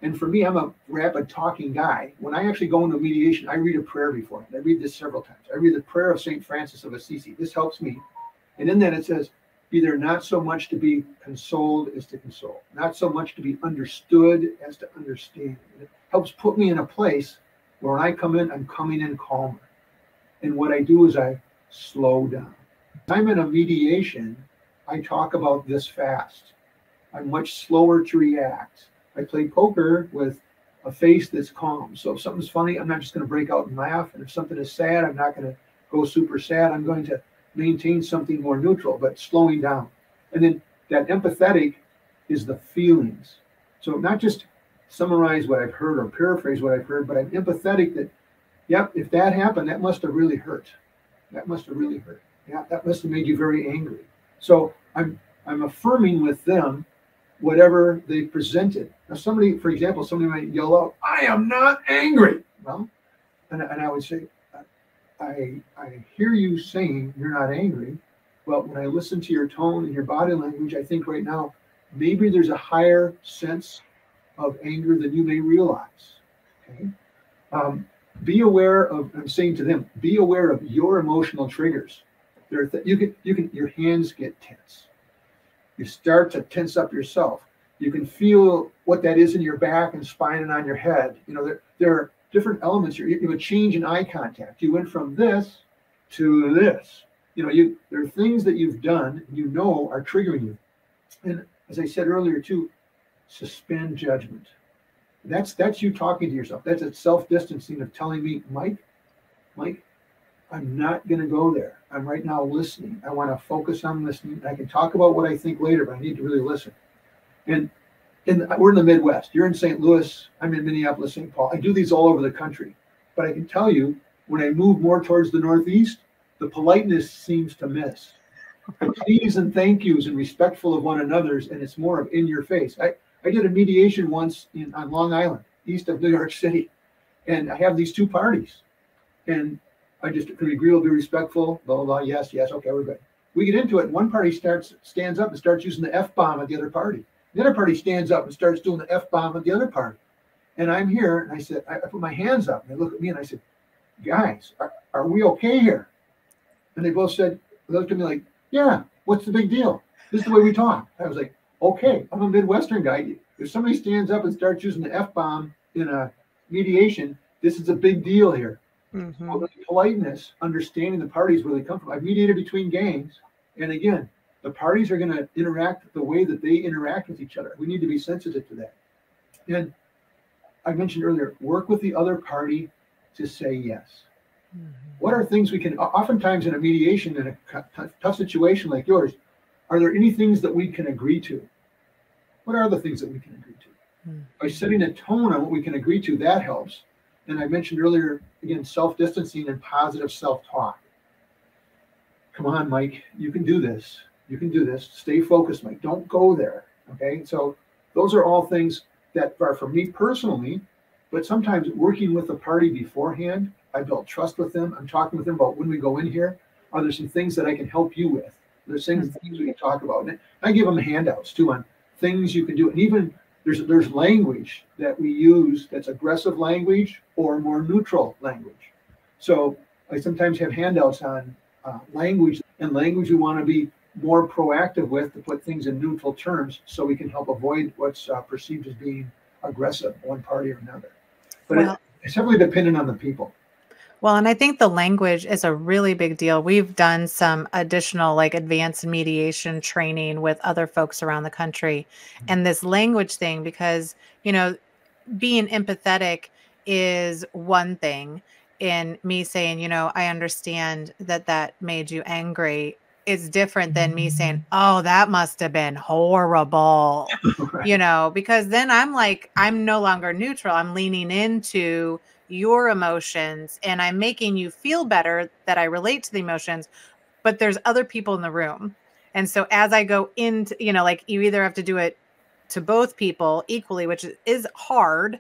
And for me, I'm a rapid talking guy. When I actually go into mediation, I read a prayer beforehand. I read this several times. I read the prayer of St. Francis of Assisi. This helps me. And in that it says, be there not so much to be consoled as to console, not so much to be understood as to understand. And it helps put me in a place where when I come in, I'm coming in calmer. And what I do is I slow down. When I'm in a mediation, I talk about this fast. I'm much slower to react. I play poker with a face that's calm. So if something's funny, I'm not just going to break out and laugh. And if something is sad, I'm not going to go super sad. I'm going to maintain something more neutral, but slowing down. And then that empathetic is the feelings. So not just summarize what I've heard or paraphrase what I've heard, but I'm empathetic that, yep, if that happened, that must have really hurt. That must have really hurt. Yeah, that must have made you very angry. So I'm affirming with them whatever they presented. Now, somebody, for example, somebody might yell out, I am not angry. Well, and I would say, I hear you saying you're not angry. Well, when I listen to your tone and your body language, I think right now, maybe there's a higher sense of anger than you may realize. Okay? Be aware of, I'm saying to them, be aware of your emotional triggers. Your hands get tense. You start to tense up yourself. You can feel what that is in your back and spine and on your head. You know, there are different elements. You have a change in eye contact. You went from this to this. You know, there are things that you've done, you know, are triggering you. And as I said earlier too, suspend judgment. That's you talking to yourself. That's a self-distancing of telling me, Mike, I'm not going to go there. I'm right now listening. I want to focus on listening. I can talk about what I think later, but I need to really listen. And we're in the Midwest. You're in St. Louis. I'm in Minneapolis, St. Paul. I do these all over the country. But I can tell you, when I move more towards the Northeast, the politeness seems to miss. The please and thank yous and respectful of one another's, and it's more of in your face. I did a mediation once on Long Island, east of New York City. And I have these two parties. And I just can be agreeable, be respectful, blah, blah, blah. Yes, okay, we're good. We get into it, and one party stands up and starts using the F-bomb at the other party. The other party stands up and starts doing the F-bomb at the other party. And I'm here, and I said, I put my hands up, and they look at me, and I said, guys, are we okay here? And they both said, they looked at me like, yeah, what's the big deal? This is the way we talk. I was like, okay, I'm a Midwestern guy. If somebody stands up and starts using the F-bomb in a mediation, this is a big deal here. Mm-hmm. So politeness, understanding the parties where they come from. I've mediated between gangs, and again, the parties are going to interact the way that they interact with each other. We need to be sensitive to that. And I mentioned earlier, work with the other party to say yes. Mm-hmm. What are things we can, oftentimes in a mediation, in a tough situation like yours, are there any things that we can agree to? What are the things that we can agree to? Mm-hmm. By setting a tone on what we can agree to, that helps. And I mentioned earlier, again, self-distancing and positive self-talk. Come on, Mike, you can do this. You can do this. Stay focused, Mike. Don't go there. Okay. So those are all things that are for me personally, but sometimes working with the party beforehand, I built trust with them. I'm talking with them about when we go in here, are there some things that I can help you with? There's things we can talk about. And I give them handouts too on things you can do. And even there's language that we use that's aggressive language or more neutral language. So I sometimes have handouts on language we want to be more proactive with, to put things in neutral terms so we can help avoid what's perceived as being aggressive, one party or another. But it's heavily dependent on the people. Well, and I think the language is a really big deal. We've done some additional advanced mediation training with other folks around the country. Mm-hmm. And this language thing, because, being empathetic is one thing. And me saying, I understand that made you angry. It's different than me saying, oh, that must have been horrible, right. Because then I'm no longer neutral. I'm leaning into your emotions and I'm making you feel better that I relate to the emotions, but there's other people in the room. And so as I go into, you either have to do it to both people equally, which is hard,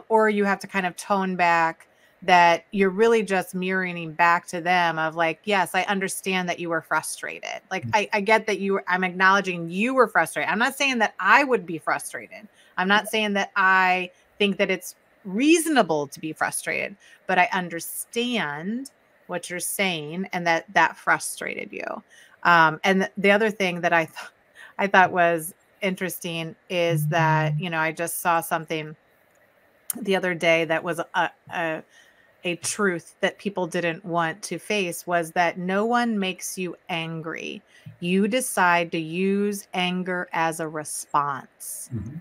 or you have to kind of tone back that you're really just mirroring back to them of yes, I understand that you were frustrated. I get that I'm acknowledging you were frustrated. I'm not saying that I would be frustrated. I'm not saying that I think that it's reasonable to be frustrated, but I understand what you're saying and that frustrated you. And the other thing that I thought was interesting is that, I just saw something the other day that was a truth that people didn't want to face, was that no one makes you angry. You decide to use anger as a response. Mm-hmm.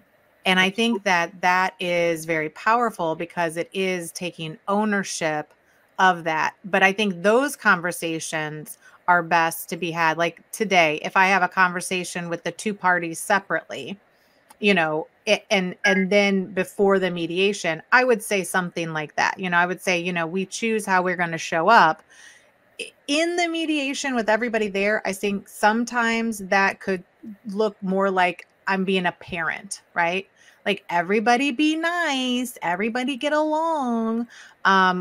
And I think that is very powerful because it is taking ownership of that. But I think those conversations are best to be had. Like today, if I have a conversation with the two parties separately, and then before the mediation, I would say something like that. I would say, we choose how we're going to show up. In the mediation with everybody there, I think sometimes that could look more like I'm being a parent, right? Everybody be nice, everybody get along.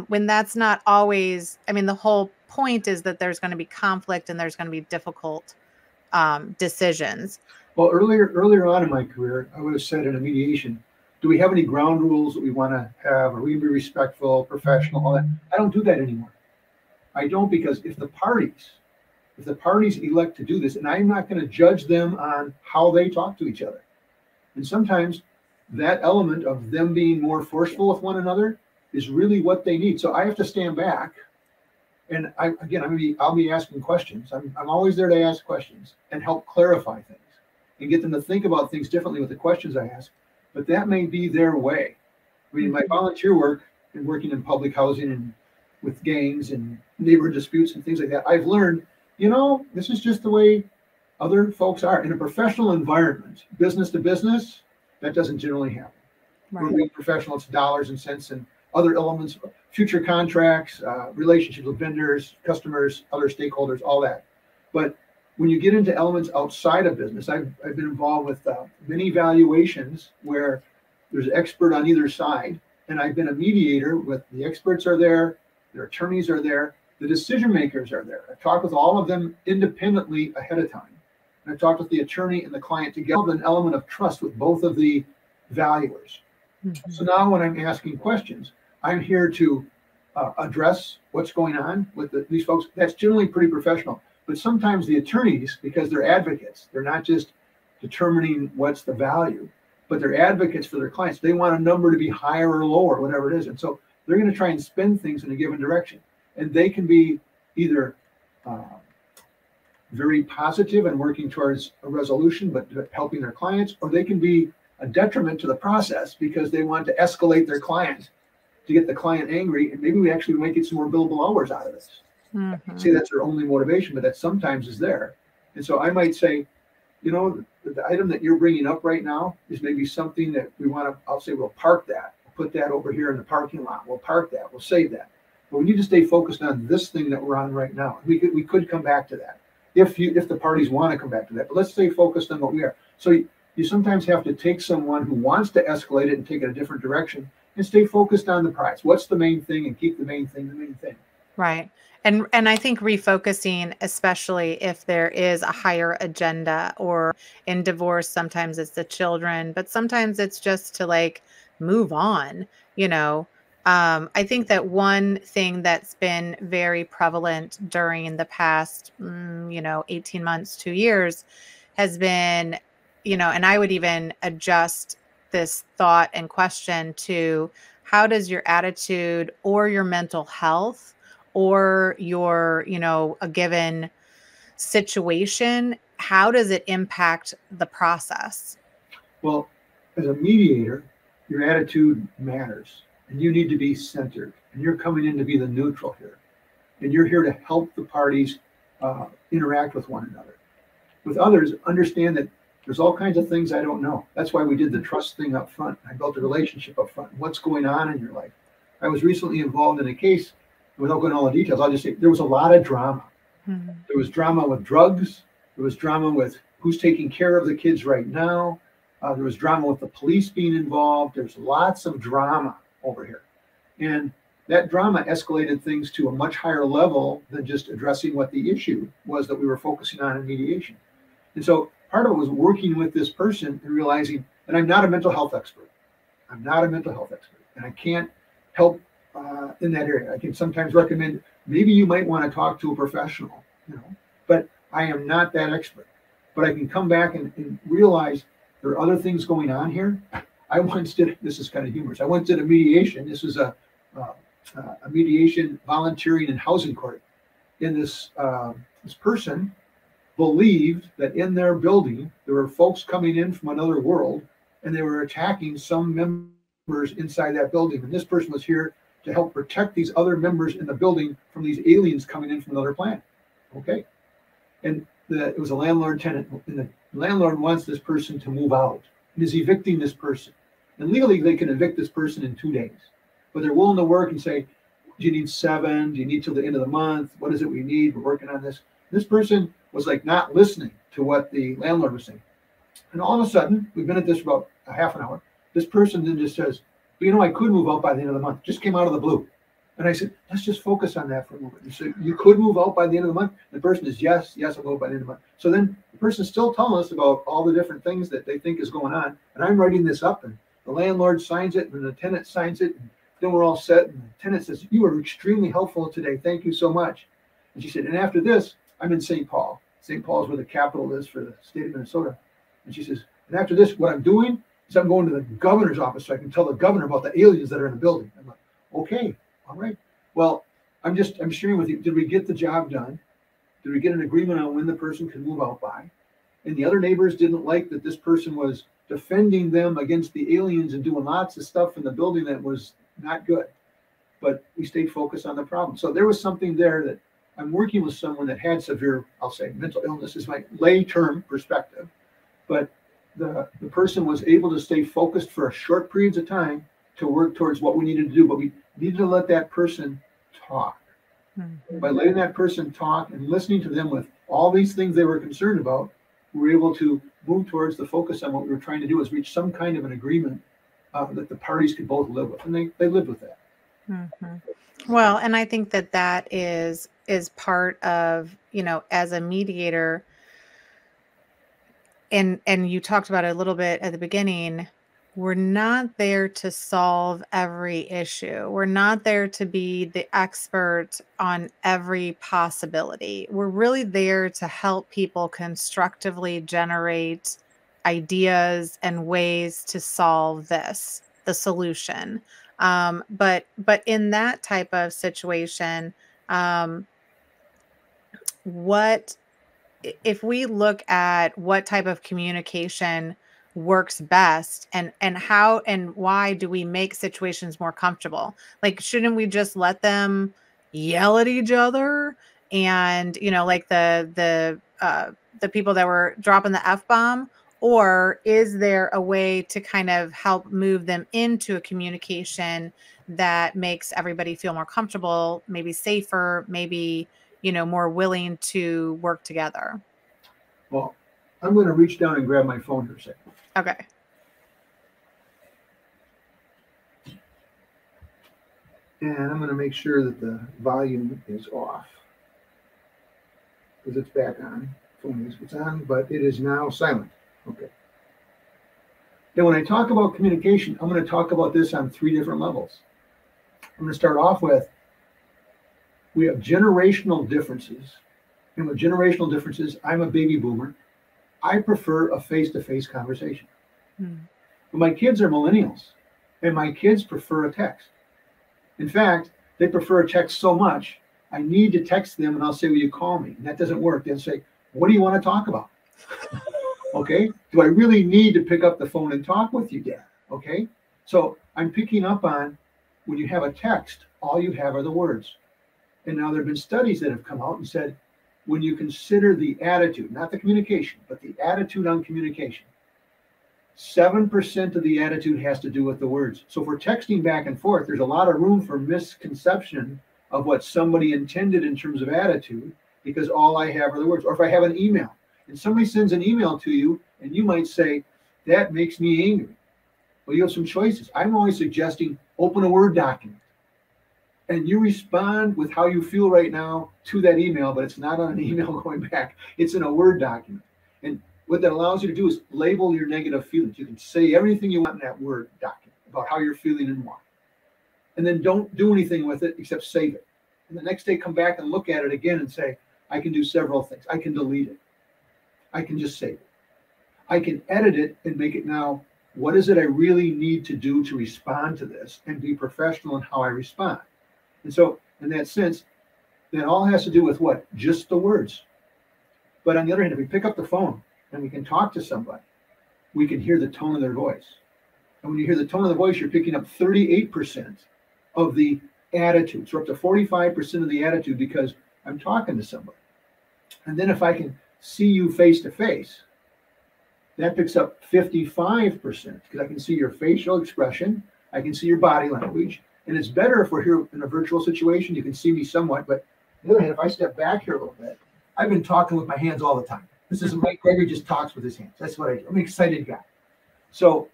When that's not always, the whole point is that there's going to be conflict and there's going to be difficult decisions. Well, earlier on in my career, I would have said in a mediation, do we have any ground rules that we want to have? Are we going to be respectful, professional, all that? I don't do that anymore. I don't, because if the parties elect to do this, and I'm not going to judge them on how they talk to each other. And sometimes that element of them being more forceful with one another is really what they need. So I have to stand back, and I'll be asking questions. I'm always there to ask questions and help clarify things and get them to think about things differently with the questions I ask. But that may be their way. I mean, my volunteer work and working in public housing and with gangs and neighborhood disputes and things like that, I've learned, this is just the way other folks are. In a professional environment, business to business, that doesn't generally happen. Right. We're being professional, it's dollars and cents and other elements, future contracts, relationships with vendors, customers, other stakeholders, all that. But when you get into elements outside of business, I've been involved with many valuations where there's an expert on either side, and I've been a mediator with the experts are there, their attorneys are there, the decision makers are there. I've talked with all of them independently ahead of time. And I've talked with the attorney and the client together, an element of trust with both of the valuers. Mm-hmm. So now when I'm asking questions, I'm here to address what's going on with these folks. That's generally pretty professional. But sometimes the attorneys, because they're advocates, they're not just determining what's the value, but they're advocates for their clients. They want a number to be higher or lower, whatever it is. And so they're going to try and spin things in a given direction. And they can be either very positive and working towards a resolution, but helping their clients, or they can be a detriment to the process because they want to escalate their client to get the client angry. And maybe we actually might get some more billable hours out of this. Mm-hmm. Say that's their only motivation, but that sometimes is there. And so I might say, the item that you're bringing up right now is maybe something that we want to, I'll say, we'll park that, we'll put that over here in the parking lot. We'll park that, we'll save that. But we need to stay focused on this thing that we're on right now. We could come back to that if the parties want to come back to that. But let's stay focused on what we are. So you sometimes have to take someone who wants to escalate it and take it a different direction and stay focused on the prize. What's the main thing, and keep the main thing the main thing. Right. And I think refocusing, especially if there is a higher agenda, or in divorce, sometimes it's the children, but sometimes it's just to move on, I think that one thing that's been very prevalent during the past, 18 months, 2 years has been, and I would even adjust this thought and question to how does your attitude or your mental health or your, a given situation, how does it impact the process? Well, as a mediator, your attitude matters, and you need to be centered, and you're coming in to be the neutral here, and you're here to help the parties interact with one another. With others, understand that there's all kinds of things I don't know. That's why we did the trust thing up front. I built a relationship up front. What's going on in your life? I was recently involved in a case. Without going into all the details, I'll just say there was a lot of drama. Mm-hmm. There was drama with drugs. There was drama with who's taking care of the kids right now. There was drama with the police being involved. There's lots of drama over here. And that drama escalated things to a much higher level than just addressing what the issue was that we were focusing on in mediation. And so part of it was working with this person and realizing that I'm not a mental health expert. And I can't help in that area. I can sometimes recommend maybe you might want to talk to a professional, but I am not that expert. But I can come back and realize there are other things going on here. I once did, this is kind of humorous, I once did a mediation. This was a mediation volunteering in housing court. And this person believed that in their building, there were folks coming in from another world, and they were attacking some members inside that building. And this person was here to help protect these other members in the building from these aliens coming in from another planet. Okay. And it was a landlord tenant, and the landlord wants this person to move out and is evicting this person. And legally, they can evict this person in 2 days, but they're willing to work and say, do you need 7? Do you need till the end of the month? What is it we need? We're working on this. This person was not listening to what the landlord was saying. And all of a sudden, we've been at this for about a half an hour. This person then just says, I could move out by the end of the month. Just came out of the blue. And I said, let's just focus on that for a moment. And so you could move out by the end of the month. The person is, yes, I'll move by the end of the month. So then the person's still telling us about all the different things that they think is going on. And I'm writing this up, and the landlord signs it, and the tenant signs it. And then we're all set. And the tenant says, you were extremely helpful today. Thank you so much. And she said, and after this, I'm in St. Paul. St. Paul is where the capital is for the state of Minnesota. And she says, And after this, what I'm doing is I'm going to the governor's office so I can tell the governor about the aliens that are in the building. I'm like, okay, all right. Well, I'm sharing with you, did we get the job done? Did we get an agreement on when the person can move out by? And the other neighbors didn't like that this person was defending them against the aliens and doing lots of stuff in the building that was not good. But we stayed focused on the problem. So there was something there that I'm working with someone that had severe, I'll say, mental illness is my lay term perspective. But the person was able to stay focused for a short periods of time to work towards what we needed to do. But we needed to let that person talk. Mm-hmm. By letting that person talk and listening to them with all these things they were concerned about, we were able to move towards the focus on what we were trying to do is reach some kind of an agreement that the parties could both live with. And they lived with that. Mm-hmm. Well, and I think that is part of, as a mediator, and you talked about it a little bit at the beginning, we're not there to solve every issue. We're not there to be the expert on every possibility. We're really there to help people constructively generate ideas and ways to solve the solution. But in that type of situation, if we look at what type of communication works best and how and why do we make situations more comfortable? Like, shouldn't we just let them yell at each other and, like the people that were dropping the F-bomb? Or is there a way to kind of help move them into a communication that makes everybody feel more comfortable, maybe safer, maybe more willing to work together? Well, I'm going to reach down and grab my phone for a second. Okay. And I'm going to make sure that the volume is off because it's back on. It's on, but it is now silent. Okay. Now, when I talk about communication, I'm going to talk about this on 3 different levels. I'm going to start off with, we have generational differences. And with generational differences, I'm a baby boomer. I prefer a face-to-face conversation. But my kids are millennials, and my kids prefer a text. In fact, they prefer a text so much, I need to text them, and I'll say, will you call me? And that doesn't work. They'll say, what do you want to talk about? Okay. Do I really need to pick up the phone and talk with you, Dad? Okay. So I'm picking up on when you have a text, all you have are the words. And now there have been studies that have come out and said, when you consider the attitude, not the communication, but the attitude on communication, 7% of the attitude has to do with the words. So if we're texting back and forth, there's a lot of room for misconception of what somebody intended in terms of attitude, because all I have are the words. Or if I have an email and somebody sends an email to you and you might say, that makes me angry. Well, you have some choices. I'm always suggesting open a Word document and you respond with how you feel right now to that email, but it's not on an email going back. It's in a Word document. And what that allows you to do is label your negative feelings. You can say everything you want in that Word document about how you're feeling and why. And then don't do anything with it except save it. And the next day come back and look at it again and say, I can do several things. I can delete it. I can just save it. I can edit it and make it now, what is it I really need to do to respond to this and be professional in how I respond? And so in that sense, that all has to do with what? Just the words. But on the other hand, if we pick up the phone and we can talk to somebody, we can hear the tone of their voice. And when you hear the tone of the voice, you're picking up 38% of the attitude. So up to 45% of the attitude because I'm talking to somebody. And then if I can see you face to face, that picks up 55% because I can see your facial expression. I can see your body language. And it's better if we're here in a virtual situation. You can see me somewhat. But on the other hand, if I step back here a little bit, I've been talking with my hands all the time. This is Mike Gregory just talks with his hands. That's what I do. I'm an excited guy. So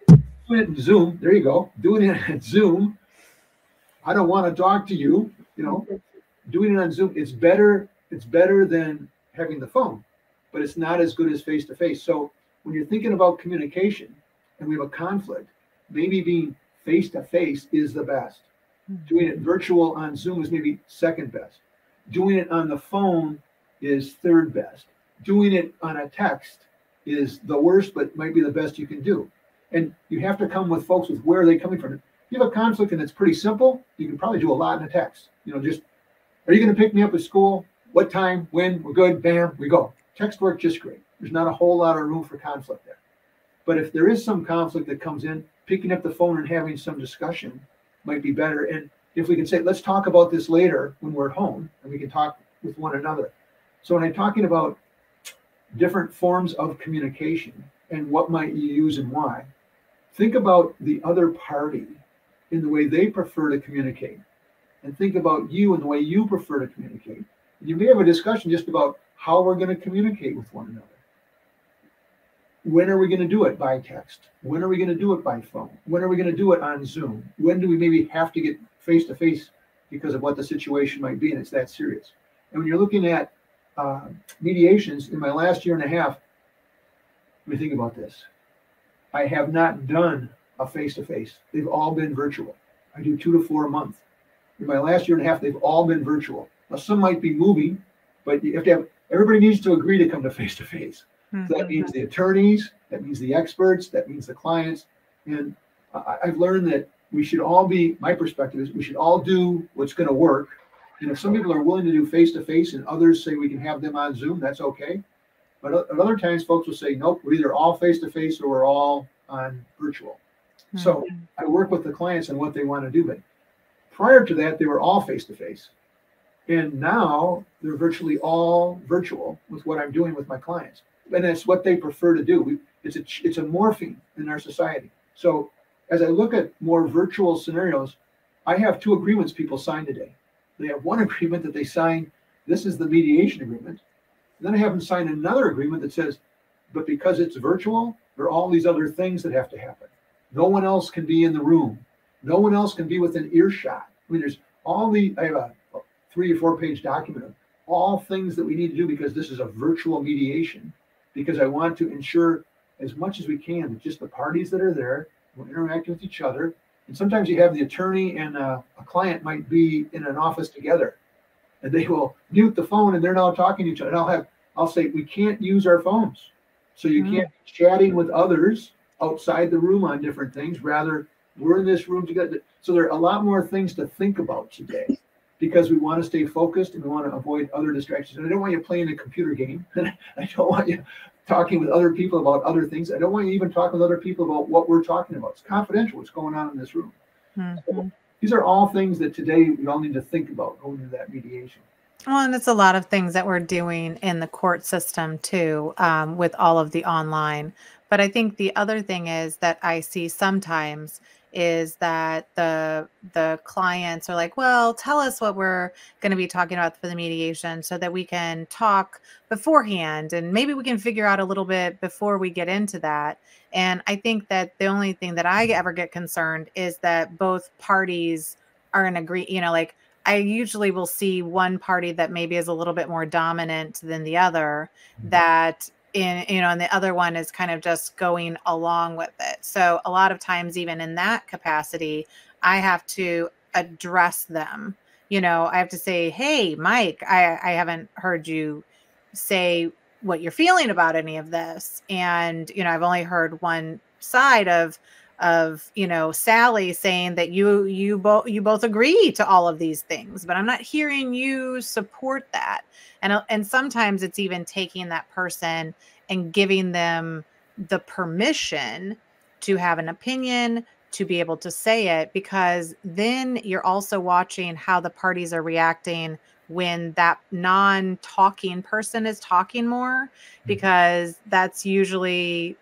doing it in Zoom, there you go. Doing it in Zoom. I don't want to talk to you, doing it on Zoom. It's better than having the phone, but it's not as good as face-to-face. So when you're thinking about communication and we have a conflict, maybe being face-to-face is the best. Doing it virtual on Zoom is maybe second best. Doing it on the phone is third best. Doing it on a text is the worst, but might be the best you can do. And you have to come with folks with where are they coming from. If you have a conflict and it's pretty simple, you can probably do a lot in a text. Just, are you going to pick me up at school? What time? When? We're good. Bam, we go. Text work just great. There's not a whole lot of room for conflict there. But if there is some conflict that comes in, picking up the phone and having some discussion might be better. And if we can say, let's talk about this later when we're at home, and we can talk with one another. So when I'm talking about different forms of communication and what might you use and why, think about the other party in the way they prefer to communicate, and think about you and the way you prefer to communicate. And you may have a discussion just about how we're going to communicate with one another. When are we going to do it by text? When are we going to do it by phone? When are we going to do it on Zoom? When do we maybe have to get face-to-face because of what the situation might be, and it's that serious? And when you're looking at mediations, in my last year and a half, let me think about this. I have not done a face-to-face. They've all been virtual. I do 2 to 4 a month. In my last year and a half, they've all been virtual. Now, some might be moving, but you have to have, everybody needs to agree to come to face-to-face. So that means the attorneys, that means the experts, that means the clients. And I've learned that we should all be, my perspective is we should all do what's going to work. And if some people are willing to do face-to-face and others say we can have them on Zoom, that's okay. But at other times, folks will say, nope, we're either all face-to-face or we're all on virtual. So I work with the clients on what they want to do. But prior to that, they were all face-to-face. And now they're virtually all virtual with what I'm doing with my clients. And that's what they prefer to do. It's a morphing in our society. So as I look at more virtual scenarios, I have 2 agreements people sign today. They have one agreement that they sign, this is the mediation agreement. And then I have them sign another agreement that says, but because it's virtual, there are all these other things that have to happen. No one else can be in the room. No one else can be within earshot. I mean, I have a 3 or 4 page document of all things that we need to do because this is a virtual mediation, because I want to ensure as much as we can that just the parties that are there will interact with each other. And sometimes you have the attorney and a client might be in an office together, and they will mute the phone and they're now talking to each other. And I'll say, we can't use our phones. So you can't be chatting with others outside the room on different things. Rather, we're in this room together. So there are a lot more things to think about today because we want to stay focused and we want to avoid other distractions. And I don't want you playing a computer game. I don't want you talking with other people about other things. I don't want you even talking with other people about what we're talking about. It's confidential what's going on in this room. So these are all things that today we all need to think about going into that mediation. Well, and it's a lot of things that we're doing in the court system too, with all of the online. But I think the other thing is that I see sometimes is that the clients are like, well, tell us what we're going to be talking about for the mediation so that we can talk beforehand and maybe we can figure out a little bit before we get into that. And I think that the only thing that I ever get concerned is that both parties are in agree, like I usually will see one party that maybe is a little bit more dominant than the other, that and the other one is kind of just going along with it. So a lot of times, even in that capacity, I have to address them. I have to say, hey, Mike, I haven't heard you say what you're feeling about any of this. And, I've only heard one side of Sally saying that you both agree to all of these things, but I'm not hearing you support that. And sometimes it's even taking that person and giving them the permission to have an opinion, to be able to say it, because then you're also watching how the parties are reacting when that non-talking person is talking more, because that's usually,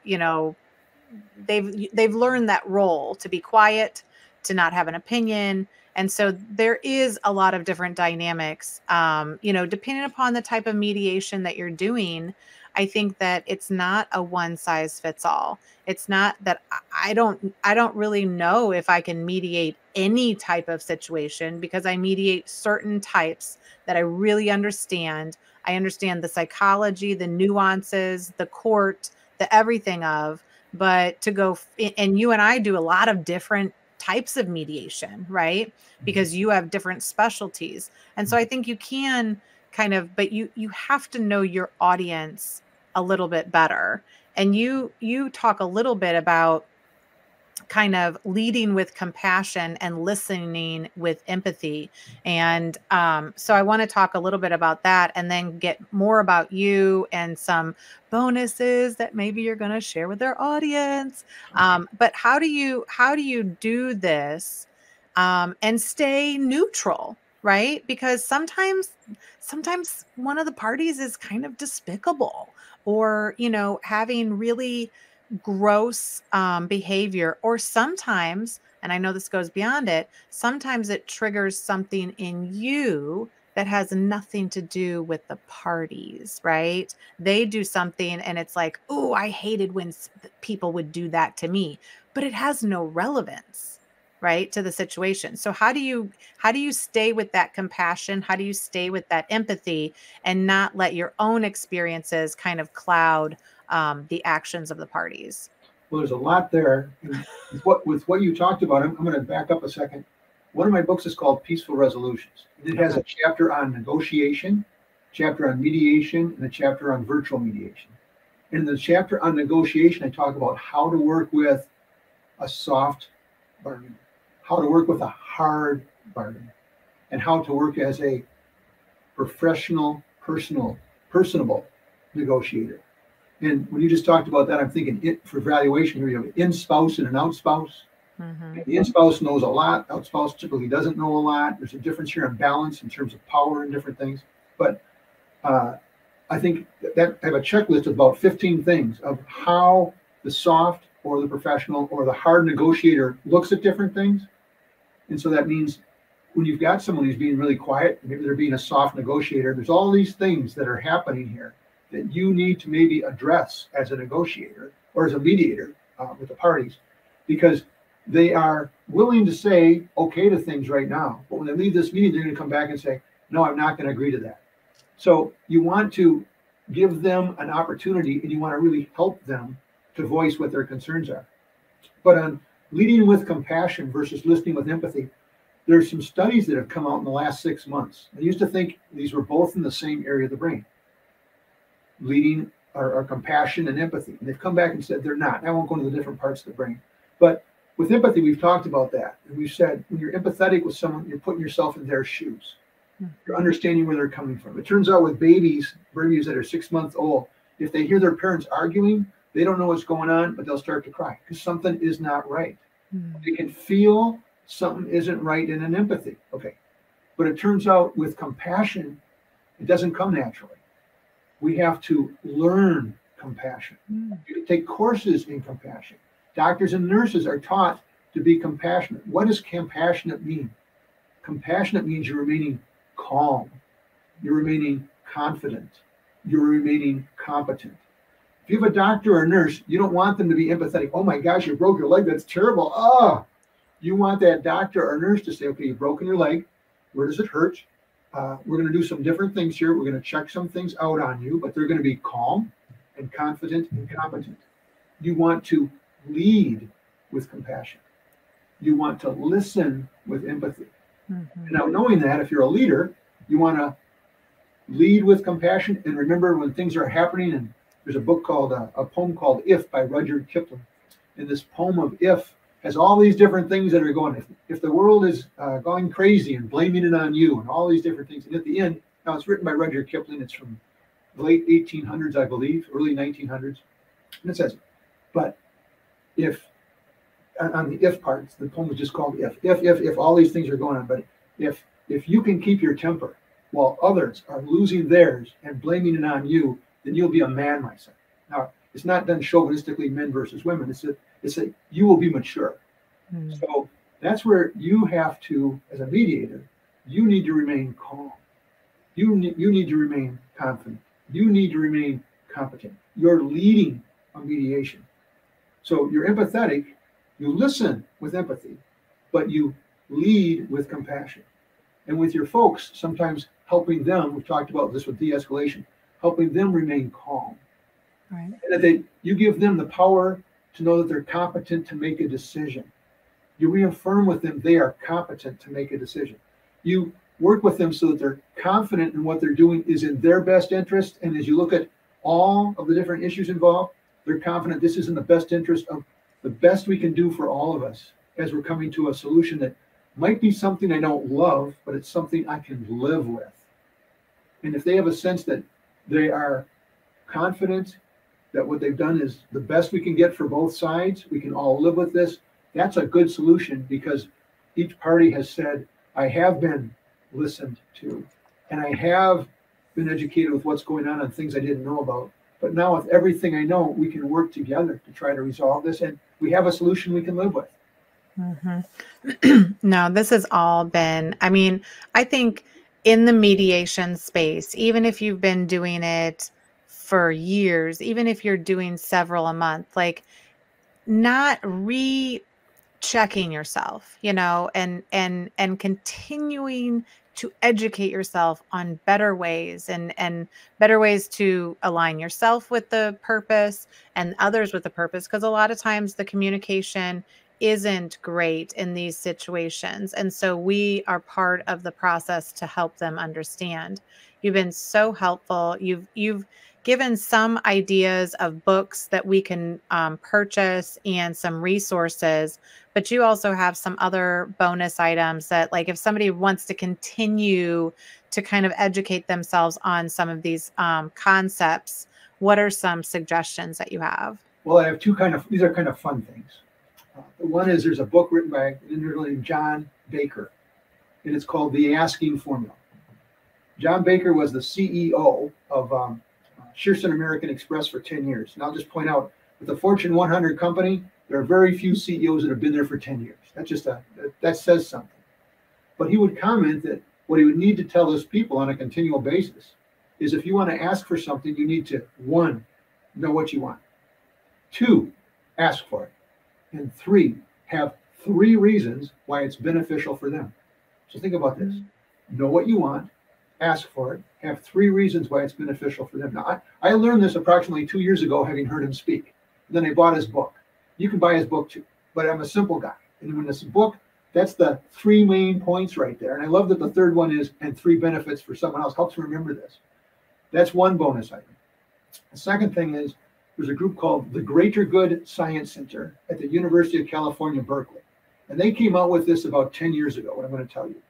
they've learned that role to be quiet, to not have an opinion. And so there is a lot of different dynamics, depending upon the type of mediation that you're doing. I think that it's not a one size fits all. It's not that I don't really know if I can mediate any type of situation, because I mediate certain types that I really understand. I understand the psychology, the nuances, the court, the everything of. But to go, and you and I do a lot of different types of mediation, right? Because you have different specialties. And so I think you can kind of, but you have to know your audience a little bit better. And you talk a little bit about kind of leading with compassion and listening with empathy. And so I want to talk a little bit about that and then get more about you and some bonuses that maybe you're going to share with our audience. But how do you do this and stay neutral? Right? Because sometimes one of the parties is kind of despicable, or, having really gross behavior, or sometimes, and I know this goes beyond it, sometimes it triggers something in you that has nothing to do with the parties, right? They do something and it's like, oh, I hated when people would do that to me, but it has no relevance, right, to the situation. So how do you stay with that compassion? How do you stay with that empathy and not let your own experiences kind of cloud the actions of the parties? Well, there's a lot there. And with what you talked about, I'm going to back up a second. One of my books is called Peaceful Resolutions. And it has Okay. a chapter on negotiation, chapter on mediation, and a chapter on virtual mediation. And in the chapter on negotiation, I talk about how to work with a soft bargain, how to work with a hard bargain, and how to work as a professional, personable negotiator. And when you just talked about that, I'm thinking for valuation here, you have an in-spouse and an out-spouse. Hmm. The in-spouse knows a lot, out-spouse typically doesn't know a lot. There's a difference here in balance in terms of power and different things. But I think that I have a checklist of about 15 things of how the soft or the professional or the hard negotiator looks at different things. And so that means when you've got someone who's being really quiet, maybe they're being a soft negotiator, there's all these things that are happening here that you need to maybe address as a negotiator or as a mediator with the parties, because they are willing to say okay to things right now, but when they leave this meeting, they're going to come back and say, no, I'm not going to agree to that. So you want to give them an opportunity and you want to really help them to voice what their concerns are. But on leading with compassion versus listening with empathy, there's some studies that have come out in the last 6 months. I used to think these were both in the same area of the brain, leading or compassion and empathy. And they've come back and said they're not. I won't go into the different parts of the brain. But with empathy, we've talked about that. And we've said when you're empathetic with someone, you're putting yourself in their shoes. You're understanding where they're coming from. It turns out with babies that are 6 months old, if they hear their parents arguing, they don't know what's going on, but they'll start to cry because something is not right. They can feel something isn't right in an empathy. Okay. But it turns out with compassion, it doesn't come naturally. We have to learn compassion. You can take courses in compassion. Doctors and nurses are taught to be compassionate. What does compassionate mean? Compassionate means you're remaining calm, you're remaining confident, you're remaining competent. If you have a doctor or a nurse, you don't want them to be empathetic. Oh my gosh, you broke your leg. That's terrible. You want that doctor or nurse to say, okay, you've broken your leg. Where does it hurt? We're going to do some different things here. We're going to check some things out on you, but they're going to be calm and confident and competent. You want to lead with compassion. You want to listen with empathy. Now, knowing that, if you're a leader, you want to lead with compassion and remember when things are happening. And there's a book called, a poem called If by Rudyard Kipling. And this poem of If has all these different things that are going. If the world is going crazy and blaming it on you and all these different things. And at the end, now it's written by Rudyard Kipling. It's from the late 1800s, I believe, early 1900s. And it says, but if, on the if part, the poem was just called if all these things are going on, but if you can keep your temper while others are losing theirs and blaming it on you, then you'll be a man, my son. Now, it's not done chauvinistically, men versus women. It's that you will be mature. So that's where you have to, as a mediator, you need to remain calm. You need to remain confident. You need to remain competent. You're leading a mediation. So you're empathetic, you listen with empathy, but you lead with compassion. And with your folks, sometimes helping them, we've talked about this with de-escalation, helping them remain calm. Right. And that you give them the power to know that they're competent to make a decision. You reaffirm with them they are competent to make a decision. You work with them so that they're confident in what they're doing is in their best interest. And as you look at all of the different issues involved, They're confident this is in the best interest of the best we can do for all of us as we're coming to a solution that might be something I don't love, but it's something I can live with. And if they have a sense that they are confident that what they've done is the best we can get for both sides, we can all live with this, that's a good solution, because each party has said, I have been listened to, and I have been educated with what's going on things I didn't know about. But now with everything I know, we can work together to try to resolve this, and we have a solution we can live with. No, this has all been, I mean, I think in the mediation space, even if you've been doing it for years, even if you're doing several a month, like not rechecking yourself, you know, and continuing to educate yourself on better ways and better ways to align yourself with the purpose and others with the purpose. Because a lot of times the communication isn't great in these situations. And so we are part of the process to help them understand. You've been so helpful. You've given some ideas of books that we can purchase and some resources, but you also have some other bonus items that, like, if somebody wants to continue to kind of educate themselves on some of these concepts, what are some suggestions that you have? Well, I have these are kind of fun things. One is there's a book written by an individual named John Baker, and it's called The Asking Formula. John Baker was the CEO of Shearson American Express for 10 years. And I'll just point out, with the Fortune 100 company, there are very few CEOs that have been there for 10 years. That says something. But he would comment that what he would need to tell those people on a continual basis is, if you want to ask for something, you need to, 1, know what you want. 2, ask for it. And 3, have 3 reasons why it's beneficial for them. So think about this. Know what you want, ask for it, have 3 reasons why it's beneficial for them. Now, I learned this approximately 2 years ago, having heard him speak. And then I bought his book. You can buy his book too, but I'm a simple guy. And when this book, that's the 3 main points right there. And I love that the third one is, and 3 benefits for someone else, helps remember this. That's one bonus item. The second thing is, there's a group called the Greater Good Science Center at the University of California, Berkeley. And they came out with this about 10 years ago, what I'm going to tell you.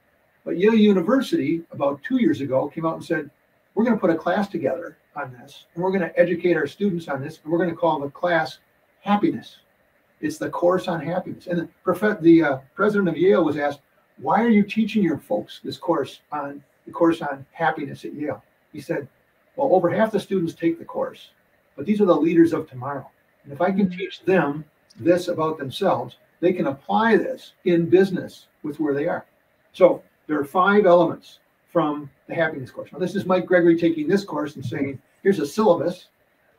But Yale University, about 2 years ago, came out and said, we're going to put a class together on this, and we're going to educate our students on this, and we're going to call the class Happiness. It's the course on happiness. And the president of Yale was asked, why are you teaching your folks the course on happiness at Yale? He said, well, over half the students take the course, but these are the leaders of tomorrow. And if I can teach them this about themselves, they can apply this in business with where they are. So there are 5 elements from the happiness course. Now, this is Mike Gregory taking this course and saying, here's a syllabus.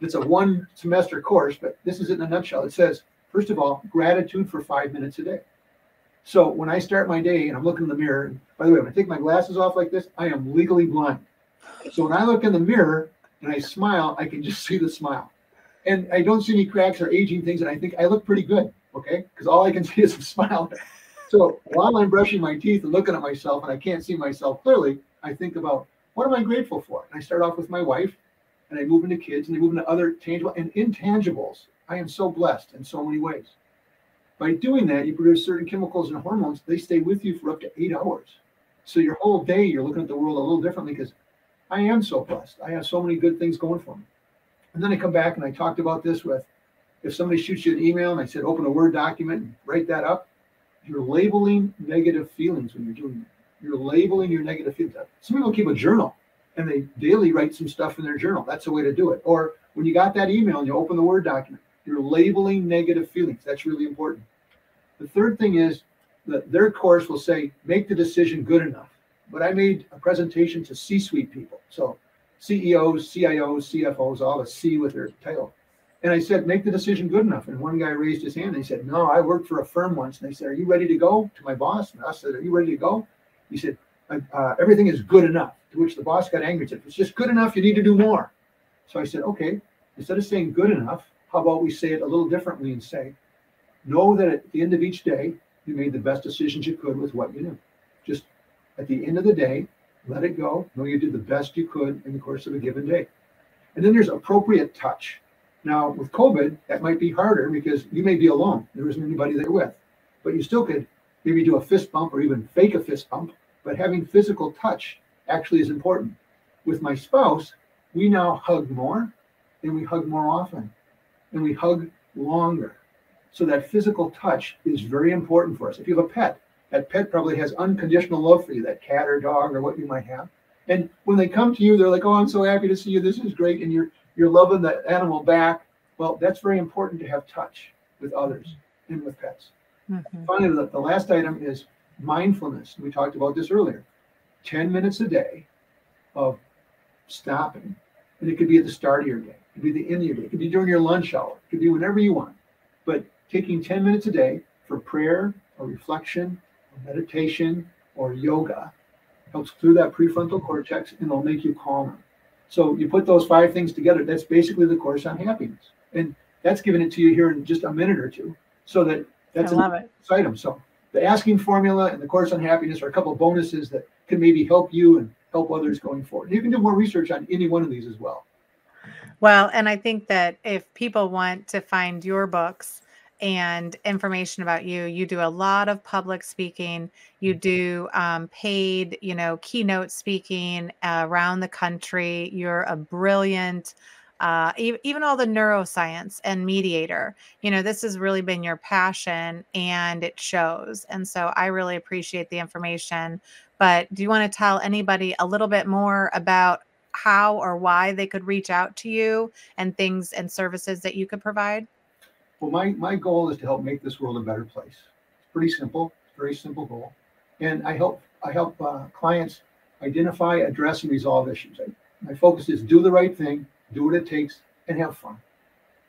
It's a 1-semester course, but this is it in a nutshell. It says, first of all, gratitude for 5 minutes a day. So when I start my day and I'm looking in the mirror, and by the way, when I take my glasses off like this, I am legally blind. So when I look in the mirror and I smile, I can just see the smile. And I don't see any cracks or aging things, and I think I look pretty good, okay? Because all I can see is a smile. So while I'm brushing my teeth and looking at myself and I can't see myself clearly, I think about, what am I grateful for? And I start off with my wife, and I move into kids, and I move into other tangible and intangibles. I am so blessed in so many ways. By doing that, you produce certain chemicals and hormones. They stay with you for up to 8 hours. So your whole day, you're looking at the world a little differently, because I am so blessed. I have so many good things going for me. And then I come back and I talked about this with, if somebody shoots you an email and I said, open a Word document and write that up, you're labeling negative feelings when you're doing that. You're labeling your negative feelings. Some people keep a journal and they daily write some stuff in their journal. That's the way to do it. Or when you got that email and you open the Word document, you're labeling negative feelings. That's really important. The third thing is that their course will say, make the decision good enough. But I made a presentation to C-suite people. So CEOs, CIOs, CFOs, all a C with their title. And I said, make the decision good enough. And one guy raised his hand and he said, no, I worked for a firm once. And they said, are you ready to go? To my boss. And I said, are you ready to go? He said, everything is good enough. To which the boss got angry and said, if it's just good enough, you need to do more. So I said, okay, instead of saying good enough, how about we say it a little differently and say, know that at the end of each day, you made the best decisions you could with what you knew. Just at the end of the day, let it go. Know you did the best you could in the course of a given day. And then there's appropriate touch. Now, with COVID, that might be harder because you may be alone. There isn't anybody there with. But you still could maybe do a fist bump or even fake a fist bump. But having physical touch actually is important. With my spouse, we now hug more and we hug more often and we hug longer. So that physical touch is very important for us. If you have a pet, that pet probably has unconditional love for you, that cat or dog or what you might have. And when they come to you, they're like, oh, I'm so happy to see you. This is great. And you're loving the animal back. Well, that's very important to have touch with others and with pets. Mm-hmm. Finally, the last item is mindfulness. We talked about this earlier. 10 minutes a day of stopping. And it could be at the start of your day. It could be the end of your day. It could be during your lunch hour. It could be whenever you want. But taking 10 minutes a day for prayer or reflection or meditation or yoga helps clear that prefrontal cortex and it'll make you calmer. So you put those 5 things together, that's basically the course on happiness. And that's giving it to you here in just a minute or two. So that's an item. So the asking formula and the course on happiness are a couple of bonuses that can maybe help you and help others going forward. You can do more research on any one of these as well. Well, and I think that if people want to find your books and information about you, you do a lot of public speaking. You do paid, keynote speaking around the country. You're a brilliant, even all the neuroscience and Mediator. This has really been your passion and it shows. And so I really appreciate the information. But do you want to tell anybody a little bit more about how or why they could reach out to you and things and services that you could provide? Well, my goal is to help make this world a better place. It's pretty simple, very simple goal. And I help clients identify, address, and resolve issues. My focus is do the right thing, do what it takes, and have fun.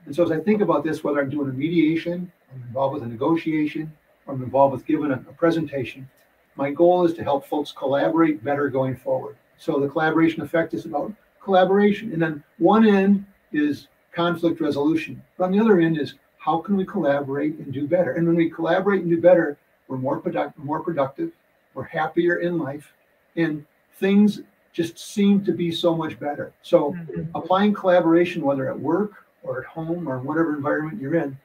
And so as I think about this, whether I'm doing a mediation, I'm involved with a negotiation, or I'm involved with giving a presentation, my goal is to help folks collaborate better going forward. So the collaboration effect is about collaboration. And then one end is conflict resolution. But on the other end is how can we collaborate and do better? And when we collaborate and do better, we're more productive, we're happier in life, and things just seem to be so much better. So applying collaboration, whether at work or at home or in whatever environment you're in,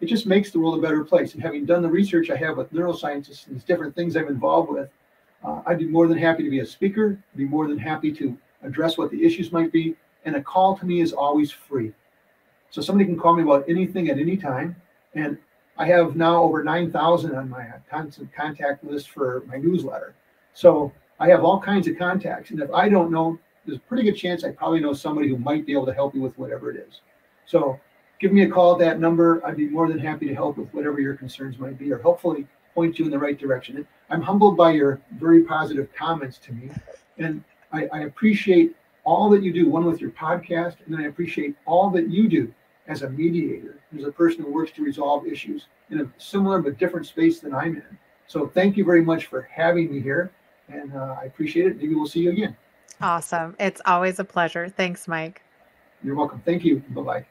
it just makes the world a better place. And having done the research I have with neuroscientists and these different things I'm involved with, I'd be more than happy to be a speaker, be more than happy to address what the issues might be. And a call to me is always free. So somebody can call me about anything at any time. And I have now over 9,000 on my constant contact list for my newsletter. So I have all kinds of contacts. And if I don't know, there's a pretty good chance I probably know somebody who might be able to help you with whatever it is. So give me a call at that number. I'd be more than happy to help with whatever your concerns might be, or hopefully point you in the right direction. I'm humbled by your very positive comments to me. And I appreciate all that you do, one with your podcast, and then I appreciate all that you do as a mediator, as a person who works to resolve issues in a similar but different space than I'm in. So thank you very much for having me here, and I appreciate it. Maybe we'll see you again. Awesome. It's always a pleasure. Thanks, Mike. You're welcome. Thank you. Bye-bye.